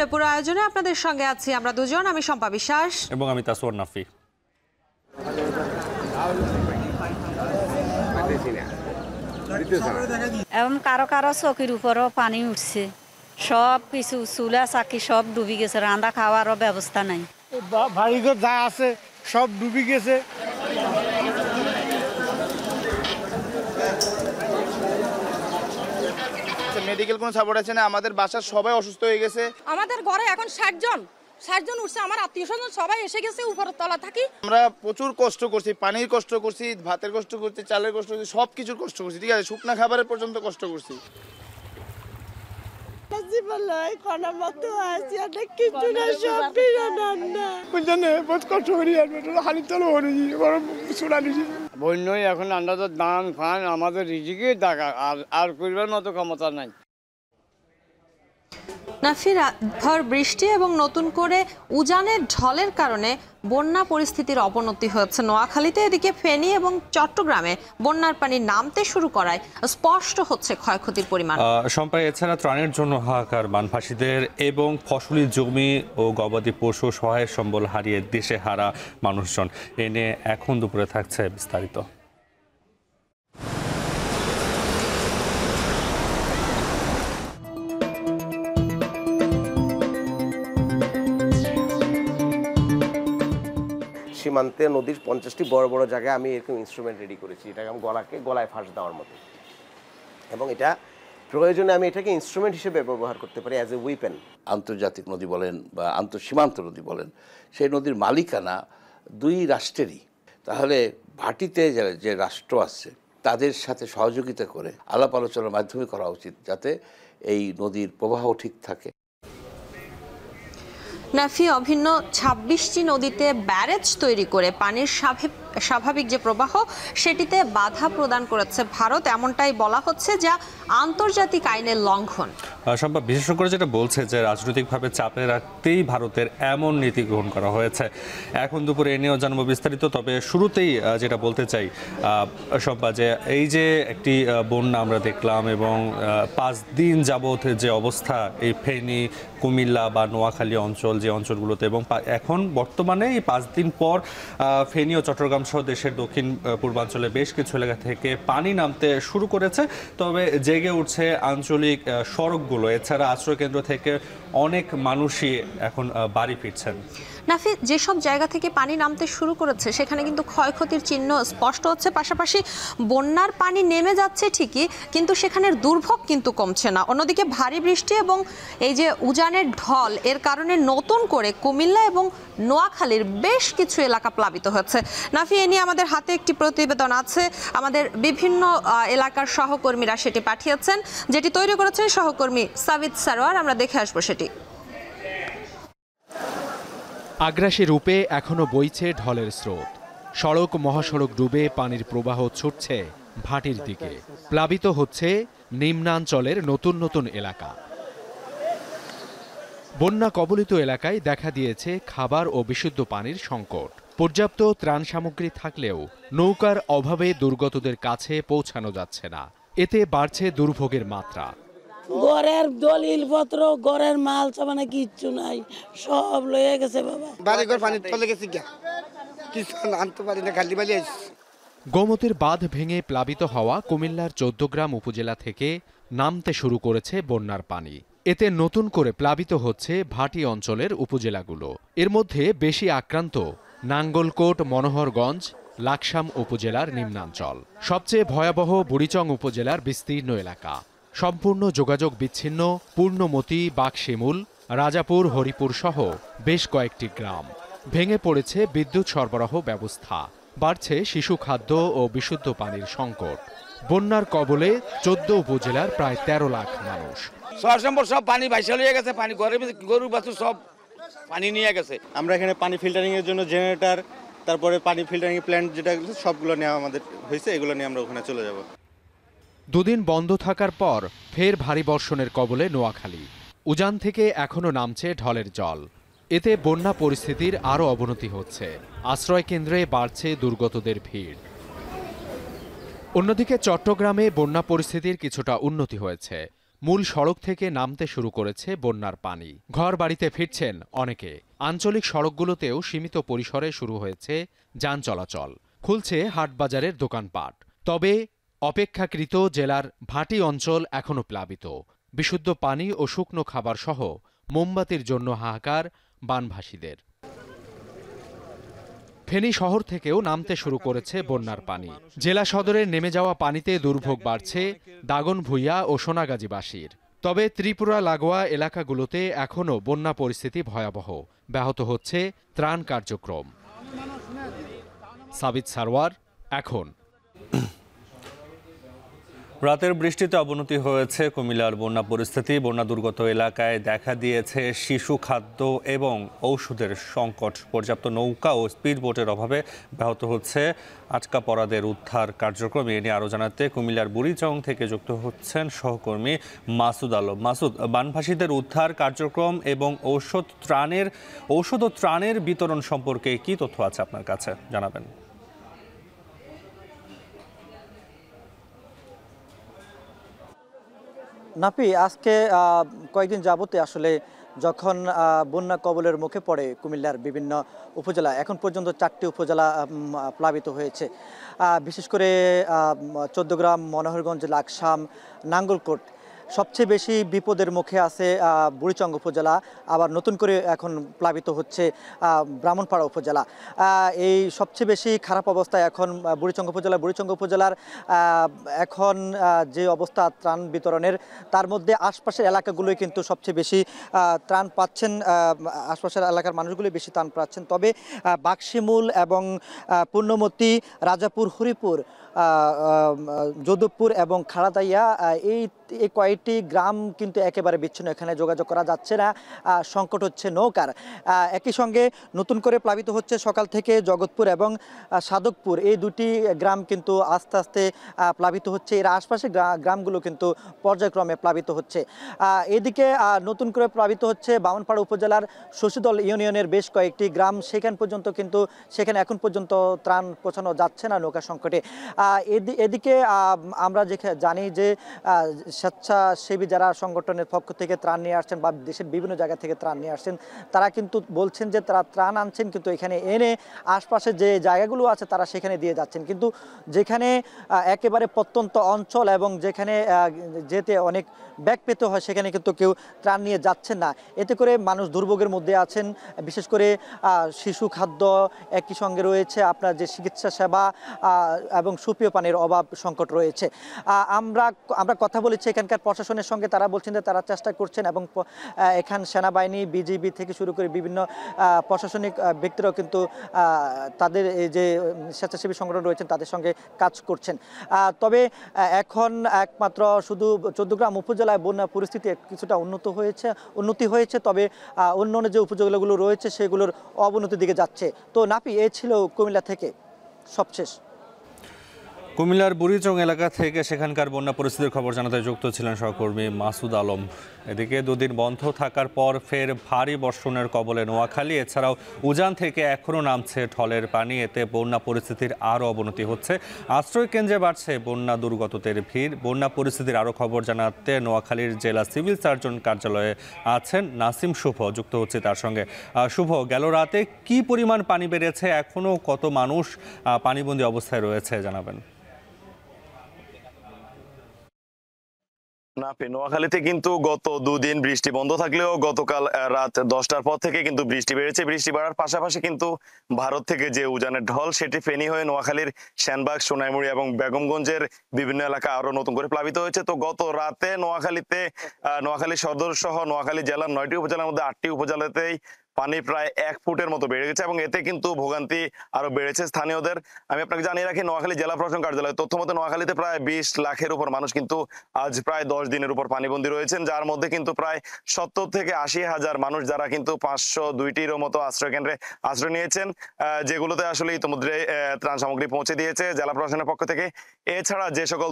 দুপুরে পুরো আয়োজনে আপনাদের সঙ্গে আছি আমরা দুজন, আমি শম্পা বিশ্বাস এবং আমি তাসওয়ার নাফি। এবং কারো কারো চকির উপরও পানি উঠছে, সব কিছু চুলা চাকি সব ডুবি গেছে, রান্না খাওয়ারও ব্যবস্থা নাই। বাড়িঘর যা আছে সব ডুবি গেছে। মেডিকেল কোনো সাপোর্ট আছে না, আমাদের বাসার সবাই অসুস্থ হয়ে গেছে। আমাদের ঘরে এখন 60 জন উঠছে, আমার আত্মীয় স্বজন সবাই এসে গেছে, উপরের তলা থাকি। আমরা প্রচুর কষ্ট করছি, পানির কষ্ট করছি, ভাতের কষ্ট করছি, চালের কষ্ট করছি, সব কিছুর কষ্ট করছি, ঠিক আছে, শুকনা খাবারের পর্যন্ত কষ্ট করছি। বন্যই এখন আন্দাজের দান ফান আমাদের রিজিকে টাকা আর করবার মতো ক্ষমতা নাই। নাফি, রাতভর বৃষ্টি এবং নতুন করে উজানের ঢলের কারণে বন্যা পরিস্থিতির অবনতি হয়েছে নোয়াখালীতে। এদিকে ফেনী এবং চট্টগ্রামে বন্যার পানি নামতে শুরু করায় স্পষ্ট হচ্ছে ক্ষয়ক্ষতির পরিমাণ। সম্প্রদায় এছাড়া ত্রাণের জন্য হাহাকার বানভাসীদের এবং ফসলি জমি ও গবাদি পশু সহায়ক সম্বল হারিয়ে দেশে হারা মানুষজন। এ নিয়ে এখন দুপুরে থাকছে বিস্তারিত। সীমান্তে নদীর 50টি বড় বড় জায়গায় আমি এরকম ইনস্ট্রুমেন্ট রেডি করেছি, এটাকে আমি গলায় ফাঁস দেওয়ার মতো, এবং এটা প্রয়োজনে আমি এটাকে ইনস্ট্রুমেন্ট হিসেবে ব্যবহার করতে পারি অ্যাজ এ উইপেন। আন্তর্জাতিক নদী বলেন বা আন্তঃসীমান্ত নদী বলেন, সেই নদীর মালিকানা দুই রাষ্ট্রেরই। তাহলে ভাটিতে যে রাষ্ট্র আছে তাদের সাথে সহযোগিতা করে আলাপ আলোচনার মাধ্যমে করা উচিত, যাতে এই নদীর প্রবাহ ঠিক থাকে। নাফি, অভিন্ন 26টি নদীতে ব্যারেজ তৈরি করে পানির স্বাভাবিক যে প্রবাহ সেটিতে বাধা প্রদান করেছে ভারত, এমনটাই বলা হচ্ছে, যা আন্তর্জাতিক আইনের লঙ্ঘন। সম্ভব বিশেষজ্ঞ যেটা বলছে যে রাজনৈতিকভাবে চাপে রাখতেই ভারতের এমন নীতি গ্রহণ করা হয়েছে। এখন দুপুরে এ নিয়েও জানবো বিস্তারিত। তবে শুরুতেই যেটা বলতে চাই সম্ভব, যে এই যে একটি বন্যা আমরা দেখলাম এবং 5 দিন যাবৎ যে অবস্থা এই ফেনী, কুমিল্লা বা নোয়াখালী অঞ্চল, যে অঞ্চলগুলোতে, এবং এখন বর্তমানে এই 5 দিন পর ফেনী ও চট্টগ্রাম সহ দেশের দক্ষিণ পূর্বাঞ্চলে বেশ কিছু এলাকা থেকে পানি নামতে শুরু করেছে। তবে জেগে উঠছে আঞ্চলিক সড়কগুলো। এছাড়া আশ্রয়কেন্দ্র থেকে অনেক মানুষই এখন বাড়ি ফিরছেন। নাফি, যেসব জায়গা থেকে পানি নামতে শুরু করেছে সেখানে কিন্তু ক্ষয়ক্ষতির চিহ্ন স্পষ্ট হচ্ছে। পাশাপাশি বন্যার পানি নেমে যাচ্ছে ঠিকই, কিন্তু সেখানের দুর্ভোগ কিন্তু কমছে না। অন্যদিকে ভারী বৃষ্টি এবং এই যে উজানের ঢল, এর কারণে নতুন করে কুমিল্লা এবং নোয়াখালীর বেশ কিছু এলাকা প্লাবিত হয়েছে। নাফি, এ নিয়ে আমাদের হাতে একটি প্রতিবেদন আছে, আমাদের বিভিন্ন এলাকার সহকর্মীরা সেটি পাঠিয়েছেন, যেটি তৈরি করেছেন সহকর্মী সাবিত সারোয়ার। আমরা দেখে আসবো সেটি। আগ্রাসী রূপে এখনো বইছে ঢলের স্রোত। সড়ক মহাসড়ক ডুবে পানির প্রবাহ ছুটছে ভাটির দিকে। প্লাবিত হচ্ছে নিম্নাঞ্চলের নতুন নতুন এলাকা। বন্যা কবলিত এলাকায় দেখা দিয়েছে খাবার ও বিশুদ্ধ পানির সংকট। পর্যাপ্ত ত্রাণ সামগ্রী থাকলেও নৌকার অভাবে দুর্গতদের কাছে পৌঁছানো যাচ্ছে না। এতে বাড়ছে দুর্ভোগের মাত্রা। ঘরের দলিল পত্র, ঘরের মাল সামানে কিচ্ছু নাই, সব লয়ে গেছে বাবা। বাড়ি ঘর পানি চলে গেছে, কিছু আনতে পারি না, খালি বালি আসছে। গোমতীর বাঁধ ভেঙে প্লাবিত হওয়া কুমিল্লার 14 গ্রাম উপজেলা থেকে নামতে শুরু করেছে বন্যার পানি। এতে নতুন করে প্লাবিত হচ্ছে ভাটি অঞ্চলের উপজেলাগুলো। এর মধ্যে বেশি আক্রান্ত নাঙ্গলকোট, মনোহরগঞ্জ, লাকসাম উপজেলার নিম্নাঞ্চল। সবচেয়ে ভয়াবহ বুড়িচং উপজেলার বিস্তীর্ণ এলাকা। সম্পূর্ণ যোগাযোগ বিচ্ছিন্ন পূর্ণমতি, বাকশিমুল, রাজাপুর, হরিপুর সহ বেশ কয়েকটি গ্রাম। ভেঙে পড়েছে বিদ্যুৎ সরবরাহ ব্যবস্থা। বাড়ছে শিশু খাদ্য ও বিশুদ্ধ পানির সংকট। বন্যার কবলে 14 উপজেলার প্রায় 13 লাখ মানুষ। সব পানি ভাইসা লিয়ে গেছে, পানি গরু বাছুর সব পানি নিয়ে গেছে। আমরা এখানে পানি ফিল্টারিং এর জন্য জেনারেটর, তারপরে পানি ফিল্টারিং প্ল্যান্ট যেটা সবগুলো নিয়ে আমাদের হয়েছে, এগুলো নিয়ে আমরা ওখানে চলে যাব। দুদিন বন্ধ থাকার পর ফের ভারী বর্ষণের কবলে নোয়াখালী। উজান থেকে এখনো নামছে ঢলের জল। এতে বন্যা পরিস্থিতির আরও অবনতি হচ্ছে। আশ্রয় কেন্দ্রে বাড়ছে দুর্গতদের ভিড়। অন্যদিকে চট্টগ্রামে বন্যা পরিস্থিতির কিছুটা উন্নতি হয়েছে। মূল সড়ক থেকে নামতে শুরু করেছে বন্যার পানি। ঘর বাড়িতে ফিরছেন অনেকে। আঞ্চলিক সড়কগুলোতেও সীমিত পরিসরে শুরু হয়েছে যান চলাচল, খুলছে হাটবাজারের দোকানপাট। তবে অপেক্ষাকৃত জেলার ভাটি অঞ্চল এখনও প্লাবিত। বিশুদ্ধ পানি ও শুকনো খাবার সহ মোমবাতির জন্য হাহাকার বানভাসীদের। ফেনী শহর থেকেও নামতে শুরু করেছে বন্যার পানি। জেলা সদরের নেমে যাওয়া পানিতে দুর্ভোগ বাড়ছে দাগনভূঞা ও সোনাগাজীবাসীর। তবে ত্রিপুরা লাগোয়া এলাকাগুলোতে এখনও বন্যা পরিস্থিতি ভয়াবহ। ব্যাহত হচ্ছে ত্রাণ কার্যক্রম। সাবিত সারওয়ার, এখন। রাতের বৃষ্টিতে অবনতি হয়েছে কুমিল্লার বন্যা পরিস্থিতি। বন্যা দুর্গত এলাকায় দেখা দিয়েছে শিশু খাদ্য এবং ঔষধের সংকট। পর্যাপ্ত নৌকা ও স্পিড বোটের অভাবে ব্যাহত হচ্ছে আটকা পড়াদের উদ্ধার কার্যক্রম। এ নিয়ে আরও জানাতে কুমিল্লার বুড়িচং থেকে যুক্ত হচ্ছেন সহকর্মী মাসুদ আলম। মাসুদ, বানভাসীদের উদ্ধার কার্যক্রম এবং ঔষধ ও ত্রাণের বিতরণ সম্পর্কে কি তথ্য আছে আপনার কাছে, জানাবেন। নাপি, আজকে কয়েকদিন যাবতে আসলে যখন বন্যা কবলের মুখে পড়ে কুমিল্লার বিভিন্ন উপজেলা, এখন পর্যন্ত 4টি উপজেলা প্লাবিত হয়েছে। বিশেষ করে চৌদ্দগ্রাম, মনোহরগঞ্জ, লাকসাম, নাঙ্গলকোট সবচেয়ে বেশি বিপদের মুখে আছে বুড়িচং উপজেলা। আবার নতুন করে এখন প্লাবিত হচ্ছে ব্রাহ্মণপাড়া উপজেলা। এই সবচেয়ে বেশি খারাপ অবস্থায় এখন বুড়িচং উপজেলার এখন যে অবস্থা ত্রাণ বিতরণের, তার মধ্যে আশপাশের এলাকাগুলোই কিন্তু সবচেয়ে বেশি ত্রাণ পাচ্ছেন। আশপাশের এলাকার মানুষগুলোই বেশি ত্রাণ পাচ্ছেন। তবে বাক্সিমূল এবং পূর্ণমতি, রাজাপুর, হরিপুর, যোধপুর এবং খাড়াদাইয়া এই কয়েকটি গ্রাম কিন্তু একেবারে বিচ্ছিন্ন। এখানে যোগাযোগ করা যাচ্ছে না, সংকট হচ্ছে নৌকার। একই সঙ্গে নতুন করে প্লাবিত হচ্ছে সকাল থেকে জগৎপুর এবং সাধকপুর, এই দুটি গ্রাম কিন্তু আস্তে আস্তে প্লাবিত হচ্ছে। এর আশপাশে গ্রামগুলো কিন্তু পর্যায়ক্রমে প্লাবিত হচ্ছে। এদিকে নতুন করে প্লাবিত হচ্ছে বামনপাড়া উপজেলার শশীদল ইউনিয়নের বেশ কয়েকটি গ্রাম। সেখানে এখন পর্যন্ত ত্রাণ পৌঁছানো যাচ্ছে না নৌকা সংকটে। এদিকে আমরা জানি যে স্বেচ্ছাসেবী যারা সংগঠনের পক্ষ থেকে ত্রাণ নিয়ে আসছেন বা দেশের বিভিন্ন জায়গা থেকে ত্রাণ নিয়ে আসছেন, তারা কিন্তু বলছেন যে তারা ত্রাণ আনছেন, কিন্তু এখানে এনে আশপাশে যে জায়গাগুলো আছে তারা সেখানে দিয়ে যাচ্ছেন। কিন্তু যেখানে একেবারে প্রত্যন্ত অঞ্চল এবং যেখানে যেতে অনেক ব্যাগ পেতে হয়, সেখানে কিন্তু কেউ ত্রাণ নিয়ে যাচ্ছেন না। এতে করে মানুষ দুর্ভোগের মধ্যে আছেন। বিশেষ করে শিশু খাদ্য, একই সঙ্গে রয়েছে আপনার যে চিকিৎসা সেবা এবং সুপেয় পানির অভাব সংকট রয়েছে। আমরা কথা বলেছি এখানকার প্রশাসনের সঙ্গে, তারা বলছেন যে তারা চেষ্টা করছেন এবং এখান সেনাবাহিনী, বিজিবি থেকে শুরু করে বিভিন্ন প্রশাসনিক ব্যক্তিরাও কিন্তু তাদের এই যে স্বেচ্ছাসেবী সংগঠন রয়েছেন তাদের সঙ্গে কাজ করছেন। তবে এখন একমাত্র শুধু চৌদ্দগ্রাম উপজেলায় বন্যা পরিস্থিতি কিছুটা উন্নতি হয়েছে, তবে অন্য যে উপজেলাগুলো রয়েছে সেগুলোর অবনতির দিকে যাচ্ছে। তো নাপি, এ ছিল কুমিল্লা থেকে সবশেষ। কুমিল্লার বুড়িচং এলাকা থেকে সেখানকার বন্যা পরিস্থিতির খবর জানাতে যুক্ত ছিলেন সহকর্মী মাসুদ আলম। এদিকে দুদিন বন্ধ থাকার পর ফের ভারী বর্ষণের কবলে নোয়াখালী। এছাড়াও উজান থেকে এখনও নামছে ঢলের পানি। এতে বন্যা পরিস্থিতির আরও অবনতি হচ্ছে। আশ্রয় কেন্দ্রে বাড়ছে বন্যা দুর্গতদের ভিড়। বন্যা পরিস্থিতির আরও খবর জানাতে নোয়াখালীর জেলা সিভিল সার্জন কার্যালয়ে আছেন নাসিম শুভ, যুক্ত হচ্ছে তার সঙ্গে। শুভ, গেল রাতে কি পরিমাণ পানি বেড়েছে, এখনও কত মানুষ পানিবন্দী অবস্থায় রয়েছে, জানাবেন। নোয়াখালীতে কিন্তু গত দুদিন বৃষ্টি বন্ধ থাকলেও গতকাল রাত 10টার পর থেকে কিন্তু বৃষ্টি বেড়েছে। বৃষ্টি বাড়ার পাশাপাশি কিন্তু ভারত থেকে যে উজানের ঢল, সেটি ফেনী হয়ে নোয়াখালীর সেনবাগ, সোনাইমুড়ি এবং বেগমগঞ্জের বিভিন্ন এলাকা আরো নতুন করে প্লাবিত হয়েছে। তো গত রাতে নোয়াখালী সদর সহ নোয়াখালী জেলার 9টি উপজেলার মধ্যে 8টি উপজেলাতেই পানি প্রায় 1 ফুটের মতো বেড়ে গেছে এবং এতে কিন্তু ভোগান্তি আরো বেড়েছে স্থানীয়দের। আমি আপনাকে জানিয়ে রাখি, নোয়াখালী জেলা প্রশাসন কার্যালয় তথ্য মতে নোয়াখালীতে প্রায় 20 লাখের উপর মানুষ কিন্তু আজ প্রায় 10 দিনের উপর পানিবন্দী রয়েছেন, যার মধ্যে কিন্তু প্রায় 70 থেকে 80 হাজার মানুষ যারা কিন্তু 502টিরও মতো আশ্রয় কেন্দ্রে আশ্রয় নিয়েছেন, যেগুলোতে আসলে ইতিমধ্যে ত্রাণ সামগ্রী পৌঁছে দিয়েছে জেলা প্রশাসনের পক্ষ থেকে। এছাড়া যে সকল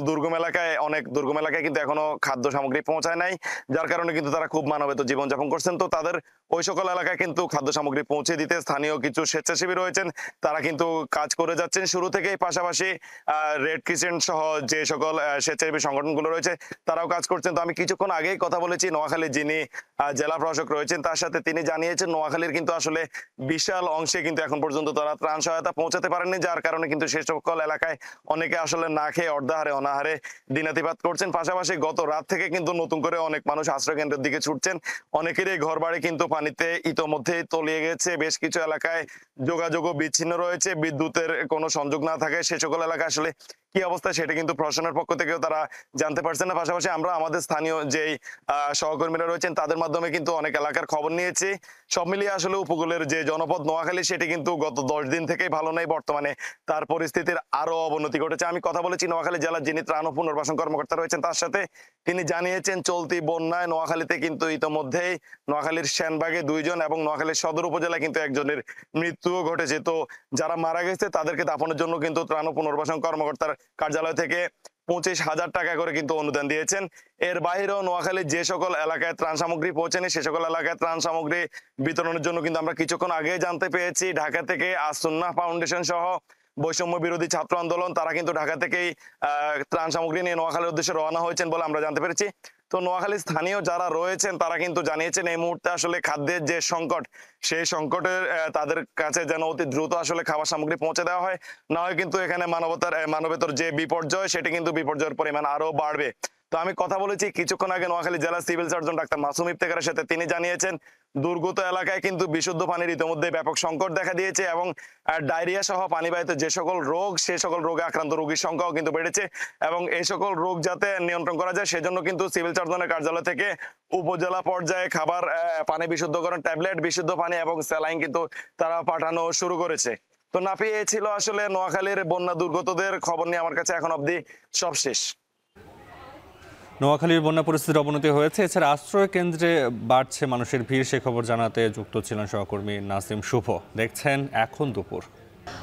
অনেক দুর্গম এলাকায় কিন্তু এখনো খাদ্য সামগ্রী পৌঁছায় নাই, যার কারণে কিন্তু তারা খুব মানবেতর জীবনযাপন করছেন। তো তাদের ওই সকল এলাকায় কিন্তু খাদ্য সামগ্রী পৌঁছে দিতে স্থানীয় কিছু স্বেচ্ছাসেবী রয়েছেন, তারা কিন্তু কাজ করে যাচ্ছেন শুরু থেকেই। পাশাপাশি রেড ক্রিসেন্ট সহ যে সকল স্বেচ্ছাসেবী সংগঠনগুলো রয়েছে তারাও কাজ করছেন। তো আমি কিছুক্ষণ আগেই কথা বলেছি নোয়াখালীর যিনি জেলা প্রশাসক রয়েছেন তার সাথে, তিনি জানিয়েছেন নোয়াখালীর কিন্তু আসলে বিশাল অংশে কিন্তু এখন পর্যন্ত তারা ত্রাণ সহায়তা পৌঁছাতে পারেননি, যার কারণে কিন্তু সে সকল এলাকায় অনেকে আসলে না খেয়ে অর্ধাহারে অনাহারে দিনাতিপাত করছেন। পাশাপাশি গত রাত থেকে কিন্তু নতুন করে অনেক মানুষ আশ্রয় কেন্দ্রের দিকে ছুটছেন। অনেকেরই ঘর বাড়ি কিন্তু পানিতে ইতোমধ্যেই তলিয়ে গেছে। বেশ কিছু এলাকায় যোগাযোগও বিচ্ছিন্ন রয়েছে, বিদ্যুতের কোনো সংযোগ না থাকে। সে সকল এলাকায় আসলে কি অবস্থা সেটা কিন্তু প্রশাসনের পক্ষ থেকেও তারা জানতে পারছেন না। পাশাপাশি আমরা আমাদের স্থানীয় যেই সহকর্মীরা রয়েছেন তাদের মাধ্যমে কিন্তু অনেক এলাকার খবর নিয়েছি। সব মিলিয়ে আসলে উপকূলের যে জনপদ নোয়াখালী সেটি কিন্তু গত 10 দিন থেকেই ভালো নেই, বর্তমানে তার পরিস্থিতির আরো অবনতি ঘটেছে। আমি কথা বলেছি নোয়াখালী জেলার যিনি ত্রাণ ও পুনর্বাসন কর্মকর্তা রয়েছেন তার সাথে, তিনি জানিয়েছেন চলতি বন্যায় নোয়াখালীতে কিন্তু ইতোমধ্যেই নোয়াখালীর সেনবাগে 2 জন এবং নোয়াখালীর সদর উপজেলায় কিন্তু একজনের মৃত্যুও ঘটেছে। তো যারা মারা গেছে তাদেরকে দাফনের জন্য কিন্তু ত্রাণ ও পুনর্বাসন কর্মকর্তার কার্যালয় থেকে 25,000 টাকা করে কিন্তু অনুদান দিয়েছেন। এর বাইরেও নোয়াখালীর যে সকল এলাকায় ত্রাণ সামগ্রী পৌঁছেনি সে সকল এলাকায় ত্রাণ সামগ্রী বিতরণের জন্য কিন্তু আমরা কিছুক্ষণ আগে জানতে পেরেছি ঢাকা থেকে আসুন্নাহ ফাউন্ডেশন সহ বৈষম্য বিরোধী ছাত্র আন্দোলন তারা কিন্তু ঢাকা থেকেই ত্রাণ সামগ্রী নিয়ে নোয়াখালীর উদ্দেশ্যে রওনা হয়েছেন বলে আমরা জানতে পেরেছি। তো নোয়াখালীর স্থানীয় যারা রয়েছেন তারা কিন্তু জানিয়েছেন এই মুহূর্তে আসলে খাদ্যের যে সংকট, সেই সংকটের তাদের কাছে যেন অতি দ্রুত আসলে খাবার সামগ্রী পৌঁছে দেওয়া হয়, না হয় কিন্তু এখানে মানবতার যে বিপর্যয় সেটি কিন্তু বিপর্যয়ের পরিমাণ আরো বাড়বে। তো আমি কথা বলেছি কিছুক্ষণ আগে নোয়াখালী জেলা সিভিল সার্জন ডাক্তার মাসুম ইফতেখারের সাথে, তিনি জানিয়েছেন দুর্গত এলাকায় কিন্তু বিশুদ্ধ পানির ইতিমধ্যে ব্যাপক সংকট দেখা দিয়েছে এবং ডায়রিয়া সহ পানিবাহিত যে সকল রোগ সে সকল রোগে আক্রান্ত রোগীর সংখ্যাও কিন্তু বেড়েছে এবং এই সকল রোগ যাতে নিয়ন্ত্রণ করা যায় সেজন্য কিন্তু সিভিল সার্জনের কার্যালয় থেকে উপজেলা পর্যায়ে খাবার, পানি বিশুদ্ধকরণ ট্যাবলেট, বিশুদ্ধ পানি এবং স্যালাইন কিন্তু তারা পাঠানো শুরু করেছে। তো নাফি, এই ছিল আসলে নোয়াখালীর বন্যা দুর্গতদের খবর নিয়ে আমার কাছে এখন অবধি সব শেষ। নোয়াখালীর বন্যা পরিস্থিতির অবনতি হয়েছে, এছাড়া আশ্রয় কেন্দ্রে বাড়ছে মানুষের ভিড়, সে খবর জানাতে যুক্ত ছিলেন সহকর্মী নাসিম শুভ। দেখছেন এখন দুপুর।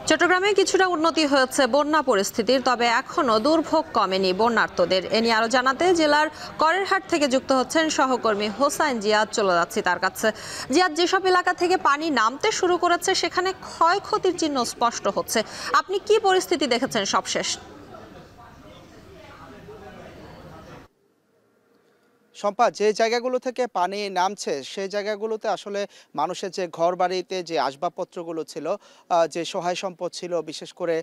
চট্টগ্রামে কিছুটা উন্নতি হয়েছে বন্যা পরিস্থিতির, তবে এখনো দুর্ভোগ কমেনি বন্যার্তদের। এ নিয়ে আরো জানাতে জেলার করেরহাট থেকে যুক্ত হচ্ছেন সহকর্মী হোসাইন জিয়াদ। চলে যাচ্ছি তার কাছে। জিয়াদ, যেসব এলাকা থেকে পানি নামতে শুরু করেছে সেখানে ক্ষয়ক্ষতির চিহ্ন স্পষ্ট হচ্ছে, আপনি কি পরিস্থিতি দেখেছেন সবশেষ? সম্পা, যে জায়গাগুলো থেকে পানি নামছে সেই জায়গাগুলোতে আসলে মানুষের যে ঘর বাড়িতে যে আসবাবপত্রগুলো ছিল, যে সহায় সম্পদ ছিল, বিশেষ করে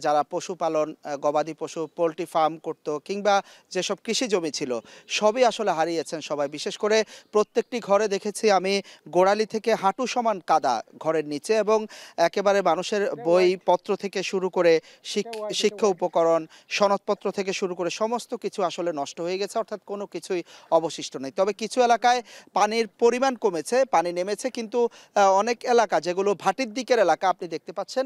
যারা পশুপালন, গবাদি পশু, পোলট্রি ফার্ম করত কিংবা যেসব কৃষি জমি ছিল সবই আসলে হারিয়েছেন সবাই। বিশেষ করে প্রত্যেকটি ঘরে দেখেছি আমি গোড়ালি থেকে হাঁটু সমান কাদা ঘরের নিচে, এবং একেবারে মানুষের বইপত্র থেকে শুরু করে শিক্ষা উপকরণ, সনদপত্র থেকে শুরু করে সমস্ত কিছু আসলে নষ্ট হয়ে গেছে, অর্থাৎ কোনো কিছুই অবশিষ্ট নেই। তবে কিছু এলাকায় পানির পরিমাণ কমেছে, পানি নেমেছে, কিন্তু অনেক এলাকা যেগুলো ভাটির দিকের এলাকা আপনি দেখতে পাচ্ছেন,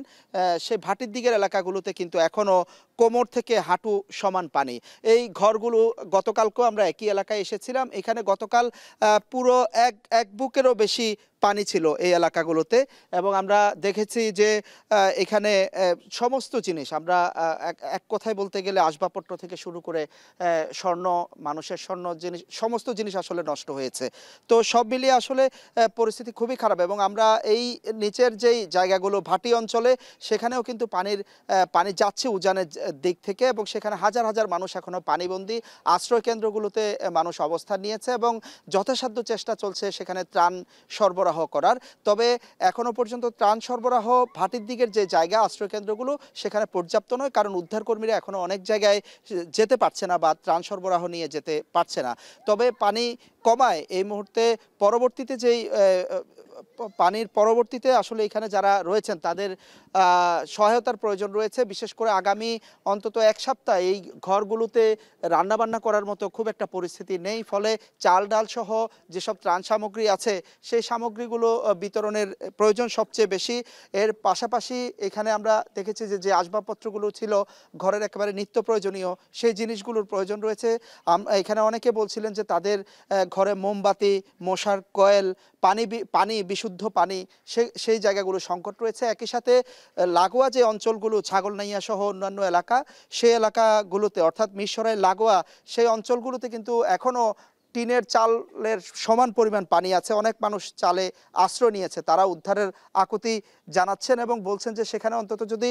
সেই ভাটির দিকের এলাকাগুলোতে কিন্তু এখনও কোমর থেকে হাঁটু সমান পানি। এই ঘরগুলো গতকালকেও আমরা একই এলাকায় এসেছিলাম, এখানে গতকাল পুরো এক বুকেরও বেশি পানি ছিল এই এলাকাগুলোতে, এবং আমরা দেখেছি যে এখানে সমস্ত জিনিস, আমরা এক কথায় বলতে গেলে আসবাবপত্র থেকে শুরু করে স্বর্ণ, মানুষের স্বর্ণ জিনিস, সমস্ত জিনিস আসলে নষ্ট হয়েছে। তো সব মিলিয়ে আসলে পরিস্থিতি খুবই খারাপ, এবং আমরা এই নিচের যেই জায়গাগুলো ভাটি অঞ্চলে সেখানেও কিন্তু পানি যাচ্ছে উজানের দিক থেকে, এবং সেখানে হাজার হাজার মানুষ এখনও পানিবন্দী। আশ্রয় কেন্দ্রগুলোতে মানুষ অবস্থান নিয়েছে এবং যথাসাধ্য চেষ্টা চলছে সেখানে ত্রাণ সরবরাহ করার। তবে এখনো পর্যন্ত ত্রাণ সরবরাহ ভাটির দিকের যে জায়গা, আশ্রয় কেন্দ্রগুলো সেখানে পর্যাপ্ত নয়, কারণ উদ্ধারকর্মীরা এখনো অনেক জায়গায় যেতে পারছে না বা ত্রাণ সরবরাহ নিয়ে যেতে পারছে না। তবে পানি কমায় এই মুহূর্তে পরবর্তীতে যেই পানির পরবর্তীতে আসলে এখানে যারা রয়েছেন তাদের সহায়তার প্রয়োজন রয়েছে। বিশেষ করে আগামী অন্তত এক সপ্তাহ এই ঘরগুলোতে রান্নাবান্না করার মতো খুব একটা পরিস্থিতি নেই, ফলে চাল ডাল সহ যেসব ত্রাণ সামগ্রী আছে সেই সামগ্রীগুলো বিতরণের প্রয়োজন সবচেয়ে বেশি। এর পাশাপাশি এখানে আমরা দেখেছি যে আসবাবপত্রগুলো ছিল ঘরের একেবারে নিত্য প্রয়োজনীয়, সেই জিনিসগুলোর প্রয়োজন রয়েছে। এখানে অনেকে বলছিলেন যে তাদের ঘরে মোমবাতি, মশার কয়েল, পানি বিশুদ্ধ পানি, সেই জায়গাগুলো সংকট রয়েছে। একই সাথে লাগোয়া যে অঞ্চলগুলো, ছাগলনাইয়া সহ অন্যান্য এলাকা, সেই এলাকাগুলোতে অর্থাৎ মিরসরাই লাগোয়া সেই অঞ্চলগুলোতে কিন্তু এখনও টিনের চালের সমান পরিমাণ পানি আছে। অনেক মানুষ চালে আশ্রয় নিয়েছে, তারা উদ্ধারের আকুতি জানাচ্ছেন এবং বলছেন যে সেখানে অন্তত যদি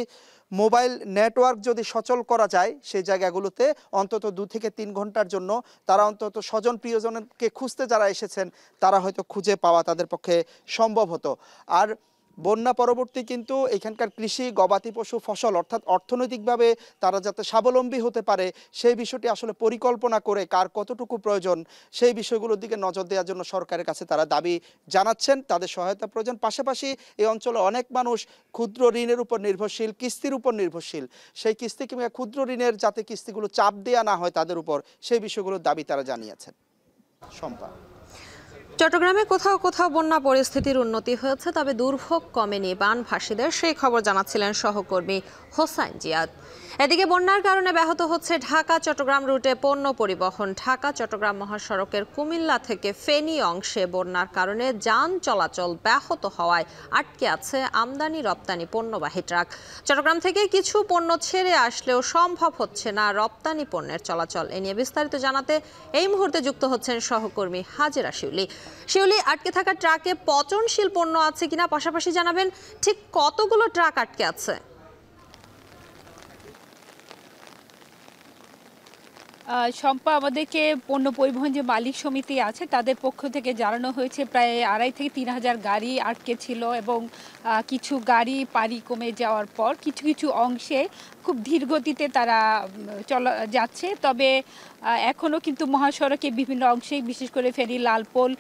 মোবাইল নেটওয়ার্ক যদি সচল করা যায় সেই জায়গাগুলোতে অন্তত 2 থেকে 3 ঘন্টার জন্য তারা অন্তত স্বজন প্রিয়জনকে খুঁজতে যারা এসেছেন তারা হয়তো খুঁজে পাওয়া তাদের পক্ষে সম্ভব হতো। আর বন্যা পরবর্তী কিন্তু এখানকার কৃষি, গবাদি পশু, ফসল অর্থাৎ অর্থনৈতিকভাবে তারা যাতে স্বাবলম্বী হতে পারে সেই বিষয়টি আসলে পরিকল্পনা করে কার কতটুকু প্রয়োজন সেই বিষয়গুলোর দিকে নজর দেওয়ার জন্য সরকারের কাছে তারা দাবি জানাচ্ছেন, তাদের সহায়তা প্রয়োজন। পাশাপাশি এই অঞ্চলে অনেক মানুষ ক্ষুদ্র ঋণের উপর নির্ভরশীল, কিস্তির উপর নির্ভরশীল। সেই কিস্তি কিংবা ক্ষুদ্র ঋণের যাতে কিস্তিগুলো চাপ দেওয়া না হয় তাদের উপর, সেই বিষয়গুলোর দাবি তারা জানিয়েছেন। শম্পা, চট্টগ্রামে কোথাও কোথাও বন্যা পরিস্থিতির উন্নতি হয়েছে, তবে দুর্ভোগ কমেনি বানভাসীদের, সেই খবর জানাচ্ছিলেন সহকর্মী হোসাইন জিয়াদ। এদিকে বন্যার কারণে ব্যাহত হচ্ছে ঢাকা চট্টগ্রাম রুটে পণ্য পরিবহন। ঢাকা চট্টগ্রাম মহাসড়কের কুমিল্লা থেকে ফেনী অংশে বন্যার কারণে যান চলাচল ব্যাহত হওয়ায় আটকে আছে আমদানি রপ্তানি পণ্যবাহী ট্রাক। চট্টগ্রাম থেকে কিছু পণ্য ছেড়ে আসলেও সম্ভব হচ্ছে না রপ্তানি পণ্যের চলাচল। এ নিয়ে বিস্তারিত জানাতে এই মুহূর্তে যুক্ত হচ্ছেন সহকর্মী হাজেরা শিউলি। শিউলি, আটকে থাকা ট্রাকে পচনশীল পণ্য আছে কিনা, পাশাপাশি জানাবেন ঠিক কতগুলো ট্রাক আটকে আছে? শম্পা, আমাদেরকে পণ্য পরিবহন যে মালিক সমিতি আছে তাদের পক্ষ থেকে জানানো হয়েছে প্রায় 2,500 থেকে 3,000 গাড়ি আটকে ছিল এবং কিছু গাড়ি পানি কমে যাওয়ার পর কিছু কিছু অংশে খুব ধীর গতিতে তারা যাচ্ছে। তবে এখনও কিন্তু মহাসড়কে বিভিন্ন অংশে, বিশেষ করে ফেনী, লালপোল,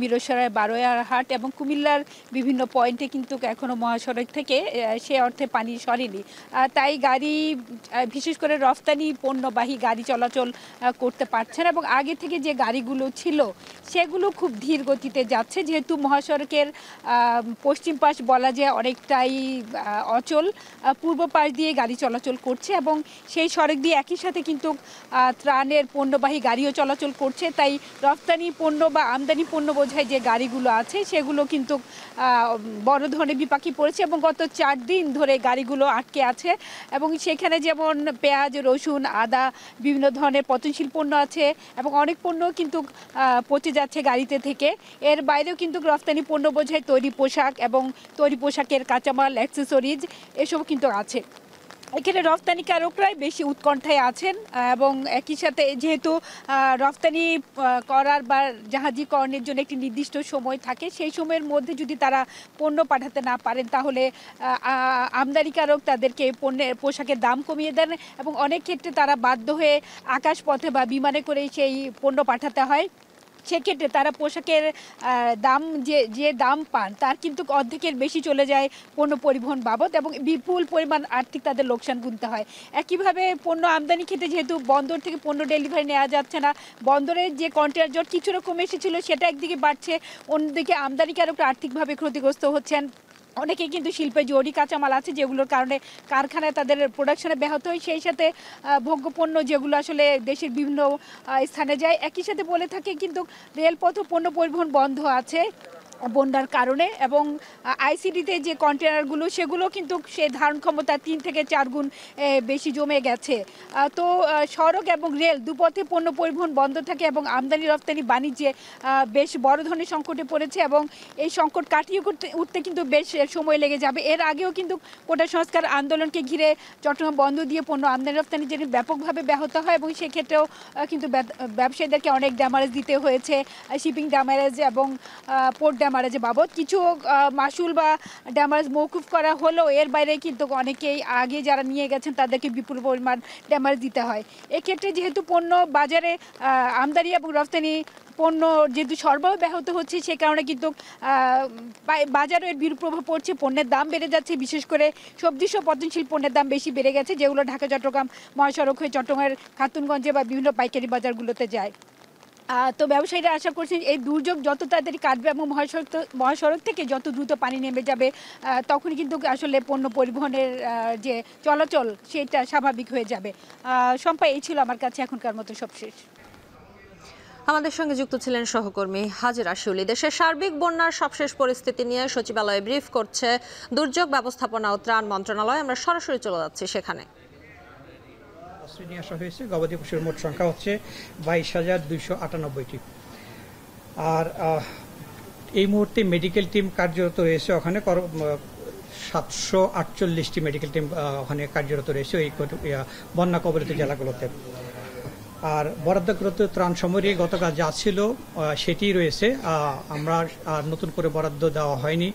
মিরসরাই, বারোয়ারহাট এবং কুমিল্লার বিভিন্ন পয়েন্টে কিন্তু এখনও মহাসড়ক থেকে সে অর্থে পানি সরেনি। তাই গাড়ি, বিশেষ করে রফতানি পণ্যবাহী গাড়ি চলাচল করতে পারছে না এবং আগে থেকে যে গাড়িগুলো ছিল সেগুলো খুব ধীর গতিতে যাচ্ছে, যেহেতু মহাসড়কের পশ্চিম পাশ বলা যায় অনেকটাই অচল, পূর্ব পাশ দিয়ে গাড়ি চলাচল করছে এবং সেই সড়ক দিয়ে একই সাথে কিন্তু ত্রাণের পণ্যবাহী গাড়িও চলাচল করছে। তাই রপ্তানি পণ্য বা আমদানি পণ্য বোঝাই যে গাড়িগুলো আছে সেগুলো কিন্তু বড় ধরনের বিপাকে পড়েছে এবং গত 4 দিন ধরে গাড়িগুলো আটকে আছে এবং সেখানে যেমন পেঁয়াজ, রসুন, আদা, বিভিন্ন ধরনের পচনশীল পণ্য আছে এবং অনেক পণ্য কিন্তু পচে যাচ্ছে গাড়িতে থেকে। এর বাইরেও কিন্তু রপ্তানি পণ্য বোঝায় তৈরি পোশাক এবং তৈরি পোশাকের কাঁচামাল, অ্যাক্সেসরিজ এসব কিন্তু আছে। এখানে রপ্তানিকারকরাই বেশি উৎকণ্ঠায় আছেন এবং একই সাথে যেহেতু রপ্তানি করার বা জাহাজীকরণের জন্য একটি নির্দিষ্ট সময় থাকে, সেই সময়ের মধ্যে যদি তারা পণ্য পাঠাতে না পারেন তাহলে আমদানিকারক তাদেরকে পোশাকের দাম কমিয়ে দেন এবং অনেক ক্ষেত্রে তারা বাধ্য হয়ে আকাশপথে বা বিমানে করে সেই পণ্য পাঠাতে হয়। সেক্ষেত্রে তারা পোশাকের দাম যে দাম পান তার কিন্তু অর্ধেকের বেশি চলে যায় পণ্য পরিবহন বাবদ এবং বিপুল পরিমাণ আর্থিক তাদের লোকসান গুনতে হয়। একইভাবে পণ্য আমদানি ক্ষেত্রে যেহেতু বন্দর থেকে পণ্য ডেলিভারি নেওয়া যাচ্ছে না, বন্দরের যে কন্টেনার জট কিছুটা কমে এসেছিল সেটা একদিকে বাড়ছে, অন্যদিকে আমদানিকারকরা আর্থিকভাবে ক্ষতিগ্রস্ত হচ্ছেন। অনেকেই কিন্তু শিল্পে জরুরি কাঁচামাল আছে যেগুলোর কারণে কারখানায় তাদের প্রোডাকশনে ব্যাহত হয়, সেই সাথে ভোগ্যপণ্য যেগুলো আসলে দেশের বিভিন্ন স্থানে যায়। একই সাথে বলে থাকে কিন্তু রেলপথ ও পণ্য পরিবহন বন্ধ আছে বন্যার কারণে এবং আইসিডিতে যে কন্টেনারগুলো সেগুলো কিন্তু সে ধারণ ক্ষমতা 3 থেকে 4 গুণ বেশি জমে গেছে। তো সড়ক এবং রেল দুপথে পণ্য পরিবহন বন্ধ থাকে এবং আমদানি রপ্তানি বাণিজ্যে বেশ বড় ধরনের সংকটে পড়েছে এবং এই সংকট কাটিয়ে উঠতে কিন্তু বেশ সময় লেগে যাবে। এর আগেও কিন্তু কোটা সংস্কার আন্দোলনকে ঘিরে চট্টগ্রাম বন্ধ দিয়ে পণ্য আমদানি রপ্তানি যেন ব্যাপকভাবে ব্যাহত হয় এবং সেক্ষেত্রেও কিন্তু ব্যবসায়ীদেরকে অনেক ড্যামারেজ দিতে হয়েছে, শিপিং ড্যামারেজ এবং পোর্ট ড্যামারেজ বাবদ। কিছু মাসুল বা ড্যামারেজ মৌকুফ করা হলেও এর বাইরে কিন্তু অনেকেই আগে যারা নিয়ে গেছেন তাদেরকে বিপুল পরিমাণ ড্যামারেজ দিতে হয়। এক্ষেত্রে যেহেতু পণ্য বাজারে আমদানি এবং রপ্তানি পণ্য যেহেতু সরবরাহ ব্যাহত হচ্ছে সে কারণে কিন্তু বাজারে এর বিরূপ প্রভাব পড়ছে, পণ্যের দাম বেড়ে যাচ্ছে, বিশেষ করে সবজি সহ পচনশীল পণ্যের দাম বেশি বেড়ে গেছে যেগুলো ঢাকা চট্টগ্রাম মহাসড়ক হয়ে চট্টগ্রামের খাতুনগঞ্জে বা বিভিন্ন পাইকারি বাজারগুলোতে যায়। তো ব্যবসায়ীরা আশা করছেন এই দুর্যোগ যত তাড়াতাড়ি কাটবে এবং মহাসড়ক থেকে যত দ্রুত পানি নেমে যাবে তখনই কিন্তু আসলে পণ্য পরিবহনের যে চলাচল সেটা স্বাভাবিক হয়ে যাবে। শম্পা, এই ছিল আমার কাছে এখনকার মতো সবশেষ। আমাদের সঙ্গে যুক্ত ছিলেন সহকর্মী হাজেরা শিউলি। দেশের সার্বিক বন্যার সবশেষ পরিস্থিতি নিয়ে সচিবালয়ে ব্রিফ করছে দুর্যোগ ব্যবস্থাপনা ও ত্রাণ মন্ত্রণালয়। আমরা সরাসরি চলে যাচ্ছি সেখানে। নিয়ে আসা হয়েছে, গবাদি পশুর মোট সংখ্যা হচ্ছে 22,298টি। আর এই মুহূর্তে মেডিকেল টিম কার্যরত রয়েছে ওখানে 748টি মেডিকেল টিম ওখানে কার্যরত রয়েছে এই বন্যা কবলিত জেলাগুলোতে। আর বরাদ্দকৃত ত্রাণ সামগ্রী গতকাল যা ছিল সেটি রয়েছে, আমরা নতুন করে বরাদ্দ দেওয়া হয়নি।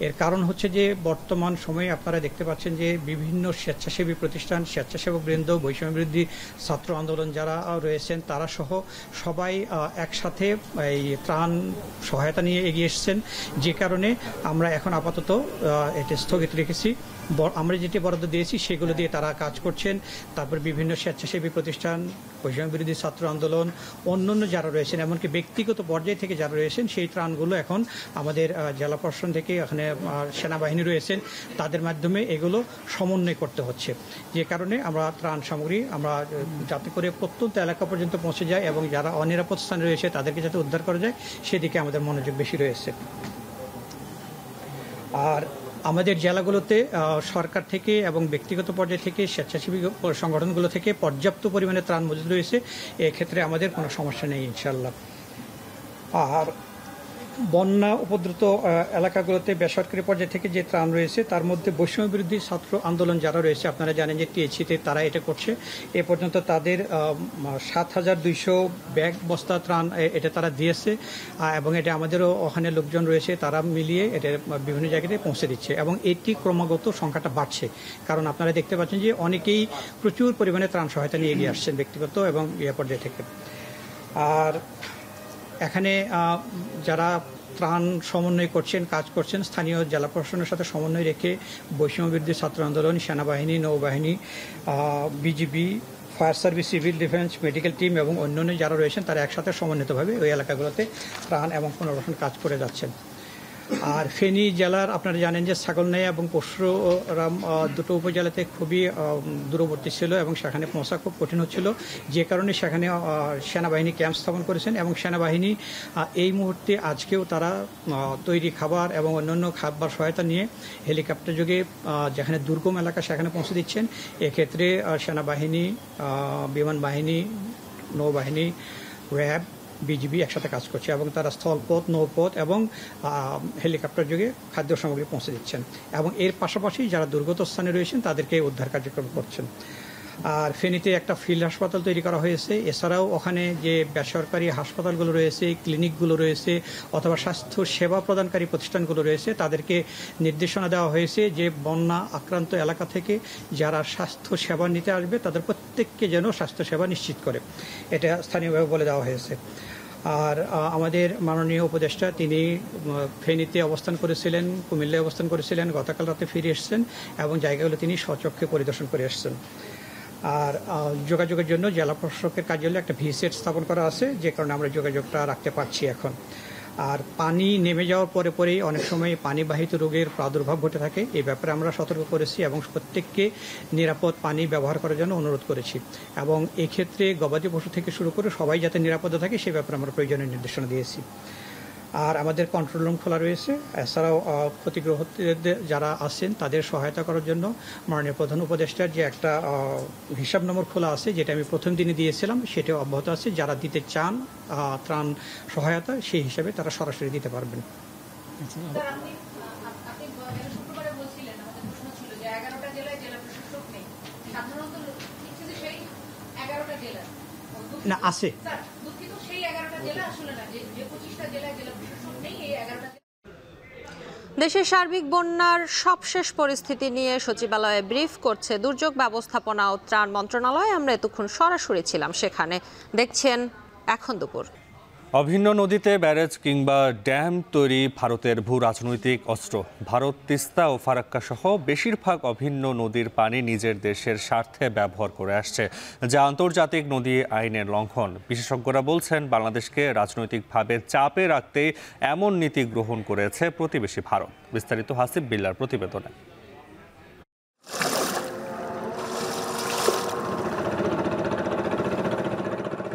এর কারণ হচ্ছে যে বর্তমান সময়ে আপনারা দেখতে পাচ্ছেন যে বিভিন্ন স্বেচ্ছাসেবী প্রতিষ্ঠান, স্বেচ্ছাসেবক বৃন্দ, বৈষম্য বিরোধী ছাত্র আন্দোলন যারা রয়েছেন তারা সহ সবাই একসাথে এই ত্রাণ সহায়তা নিয়ে এগিয়ে এসছেন, যে কারণে আমরা এখন আপাতত এটি স্থগিত রেখেছি। আমরা যেটি বরাদ্দ দিয়েছি সেগুলো দিয়ে তারা কাজ করছেন। তারপর বিভিন্ন স্বেচ্ছাসেবী প্রতিষ্ঠান, বৈষম্য বিরোধী ছাত্র আন্দোলন, অন্যান্য যারা রয়েছেন, এমনকি ব্যক্তিগত পর্যায়ে থেকে যারা রয়েছেন সেই ত্রাণগুলো এখন আমাদের জেলা প্রশাসন থেকে এখানে সেনাবাহিনী রয়েছেন তাদের মাধ্যমে এগুলো সমন্বয় করতে হচ্ছে, যে কারণে আমরা ত্রাণ সামগ্রী আমরা যাতে করে প্রত্যন্ত এলাকা পর্যন্ত পৌঁছে যায় এবং যারা অনিরাপদ স্থানে রয়েছে তাদেরকে যাতে উদ্ধার করা যায় সেদিকে আমাদের মনোযোগ বেশি রয়েছে। আর আমাদের জেলাগুলোতে সরকার থেকে এবং ব্যক্তিগত পর্যায় থেকে স্বেচ্ছাসেবী সংগঠনগুলো থেকে পর্যাপ্ত পরিমাণে ত্রাণ মজুদ রয়েছে, এক্ষেত্রে আমাদের কোনো সমস্যা নেই ইনশাল্লাহ। আর বন্যা উপদ্রুত এলাকাগুলোতে বেসরকারি পর্যায় থেকে যে ত্রাণ রয়েছে তার মধ্যে বৈষম্য বিরোধী ছাত্র আন্দোলন যারা রয়েছে, আপনারা জানেন যে টিএইচসিতে তারা এটা করছে। এ পর্যন্ত তাদের 7200 ব্যাগ বস্তা ত্রাণ এটা তারা দিয়েছে এবং এটা আমাদেরও ওখানে লোকজন রয়েছে তারা মিলিয়ে এটা বিভিন্ন জায়গাতে পৌঁছে দিচ্ছে এবং এটি ক্রমাগত সংখ্যাটা বাড়ছে, কারণ আপনারা দেখতে পাচ্ছেন যে অনেকেই প্রচুর পরিমাণে ত্রাণ সহায়তা নিয়ে এগিয়ে আসছেন ব্যক্তিগত এবং পর্যায় থেকে। আর এখানে যারা ত্রাণ সমন্বয় করছেন, কাজ করছেন, স্থানীয় জেলা প্রশাসনের সাথে সমন্বয় রেখে বৈষম্য বিরোধী ছাত্র আন্দোলন, সেনাবাহিনী, নৌবাহিনী, BGB, fire service, civil defence, medical team এবং অন্যান্য যারা রয়েছেন তারা একসাথে সমন্বিতভাবে ওই এলাকাগুলোতে ত্রাণ এবং পুনর্বাসন কাজ করে যাচ্ছেন। আর ফেনী জেলার আপনারা জানেন যে ছাগলনাইয়া এবং পরশুরাম দুটো উপজেলাতে খুবই দূরবর্তী ছিল এবং সেখানে পৌঁছা খুব কঠিন হচ্ছিল, যে কারণে সেখানে সেনাবাহিনী ক্যাম্প স্থাপন করেছেন এবং সেনাবাহিনী এই মুহূর্তে আজকেও তারা তৈরি খাবার এবং অন্যান্য খাবার সহায়তা নিয়ে হেলিকপ্টার যোগে যেখানে দুর্গম এলাকা সেখানে পৌঁছে দিচ্ছেন। এক্ষেত্রে সেনাবাহিনী, বিমান বাহিনী, নৌবাহিনী, র্যাব, বিজিবি একসাথে কাজ করছে এবং তারা স্থলপথ, নৌপথ এবং হেলিকপ্টার যোগে খাদ্য সামগ্রী পৌঁছে দিচ্ছেন এবং এর পাশাপাশি যারা দুর্গত স্থানে রয়েছেন তাদেরকে উদ্ধার কার্যক্রম করছেন। আর ফেনীতে একটা ফিল্ড হাসপাতাল তৈরি করা হয়েছে, এছাড়াও ওখানে যে বেসরকারি হাসপাতালগুলো রয়েছে, ক্লিনিকগুলো রয়েছে অথবা স্বাস্থ্য সেবা প্রদানকারী প্রতিষ্ঠানগুলো রয়েছে তাদেরকে নির্দেশনা দেওয়া হয়েছে যে বন্যা আক্রান্ত এলাকা থেকে যারা স্বাস্থ্য সেবা নিতে আসবে তাদের প্রত্যেককে যেন স্বাস্থ্য সেবা নিশ্চিত করে, এটা স্থানীয়ভাবে বলে দেওয়া হয়েছে। আর আমাদের মাননীয় উপদেষ্টা তিনি ফেনীতে অবস্থান করেছিলেন, কুমিল্লায় অবস্থান করেছিলেন, গতকাল রাতে ফিরে এসেছেন এবং জায়গাগুলো তিনি স্বচক্ষে পরিদর্শন করে এসেছেন। আর যোগাযোগের জন্য জেলা প্রশাসকের কার্যালয়ে একটা ভিসেট স্থাপন করা আছে, যে কারণে আমরা যোগাযোগটা রাখতে পারছি এখন। আর পানি নেমে যাওয়ার পরে পরেই অনেক সময় পানিবাহিত রোগের প্রাদুর্ভাব ঘটে থাকে, এই ব্যাপারে আমরা সতর্ক করেছি এবং প্রত্যেককে নিরাপদ পানি ব্যবহার করার জন্য অনুরোধ করেছি এবং এক্ষেত্রে গবাদি পশু থেকে শুরু করে সবাই যাতে নিরাপদে থাকে সে ব্যাপারে আমরা প্রয়োজনীয় নির্দেশনা দিয়েছি। আর আমাদের কন্ট্রোল রুম খোলা রয়েছে, এছাড়াও ক্ষতিগ্রস্তদের যারা আছেন তাদের সহায়তা করার জন্য মাননীয় প্রধান উপদেষ্টার যে একটা হিসাব নম্বর খোলা আছে, যেটা আমি প্রথম দিনে দিয়েছিলাম, সেটাও অব্যাহত আছে। যারা দিতে চান ত্রাণ সহায়তা সেই হিসাবে তারা সরাসরি দিতে পারবেন। না আছে দেশের সার্বিক বন্যার সবশেষ পরিস্থিতি নিয়ে সচিবালয়ে ব্রিফ করছে দুর্যোগ ব্যবস্থাপনা ও ত্রাণ মন্ত্রণালয়। আমরা এতক্ষণ সরাসরি ছিলাম সেখানে, দেখছেন এখন দুপুর। অভিন্ন নদীতে ব্যারেজ কিংবা ড্যাম তৈরি ভারতের ভূ রাজনৈতিক অস্ত্র। ভারত তিস্তা ও ফারাক্কা সহ বেশিরভাগ অভিন্ন নদীর পানি নিজের দেশের স্বার্থে ব্যবহার করে আসছে, যা আন্তর্জাতিক নদী আইনের লঙ্ঘন। বিশেষজ্ঞরা বলছেন বাংলাদেশকে রাজনৈতিকভাবে চাপে রাখতে এমন নীতি গ্রহণ করেছে প্রতিবেশী ভারত। বিস্তারিত হাসিব বিল্লার প্রতিবেদনে।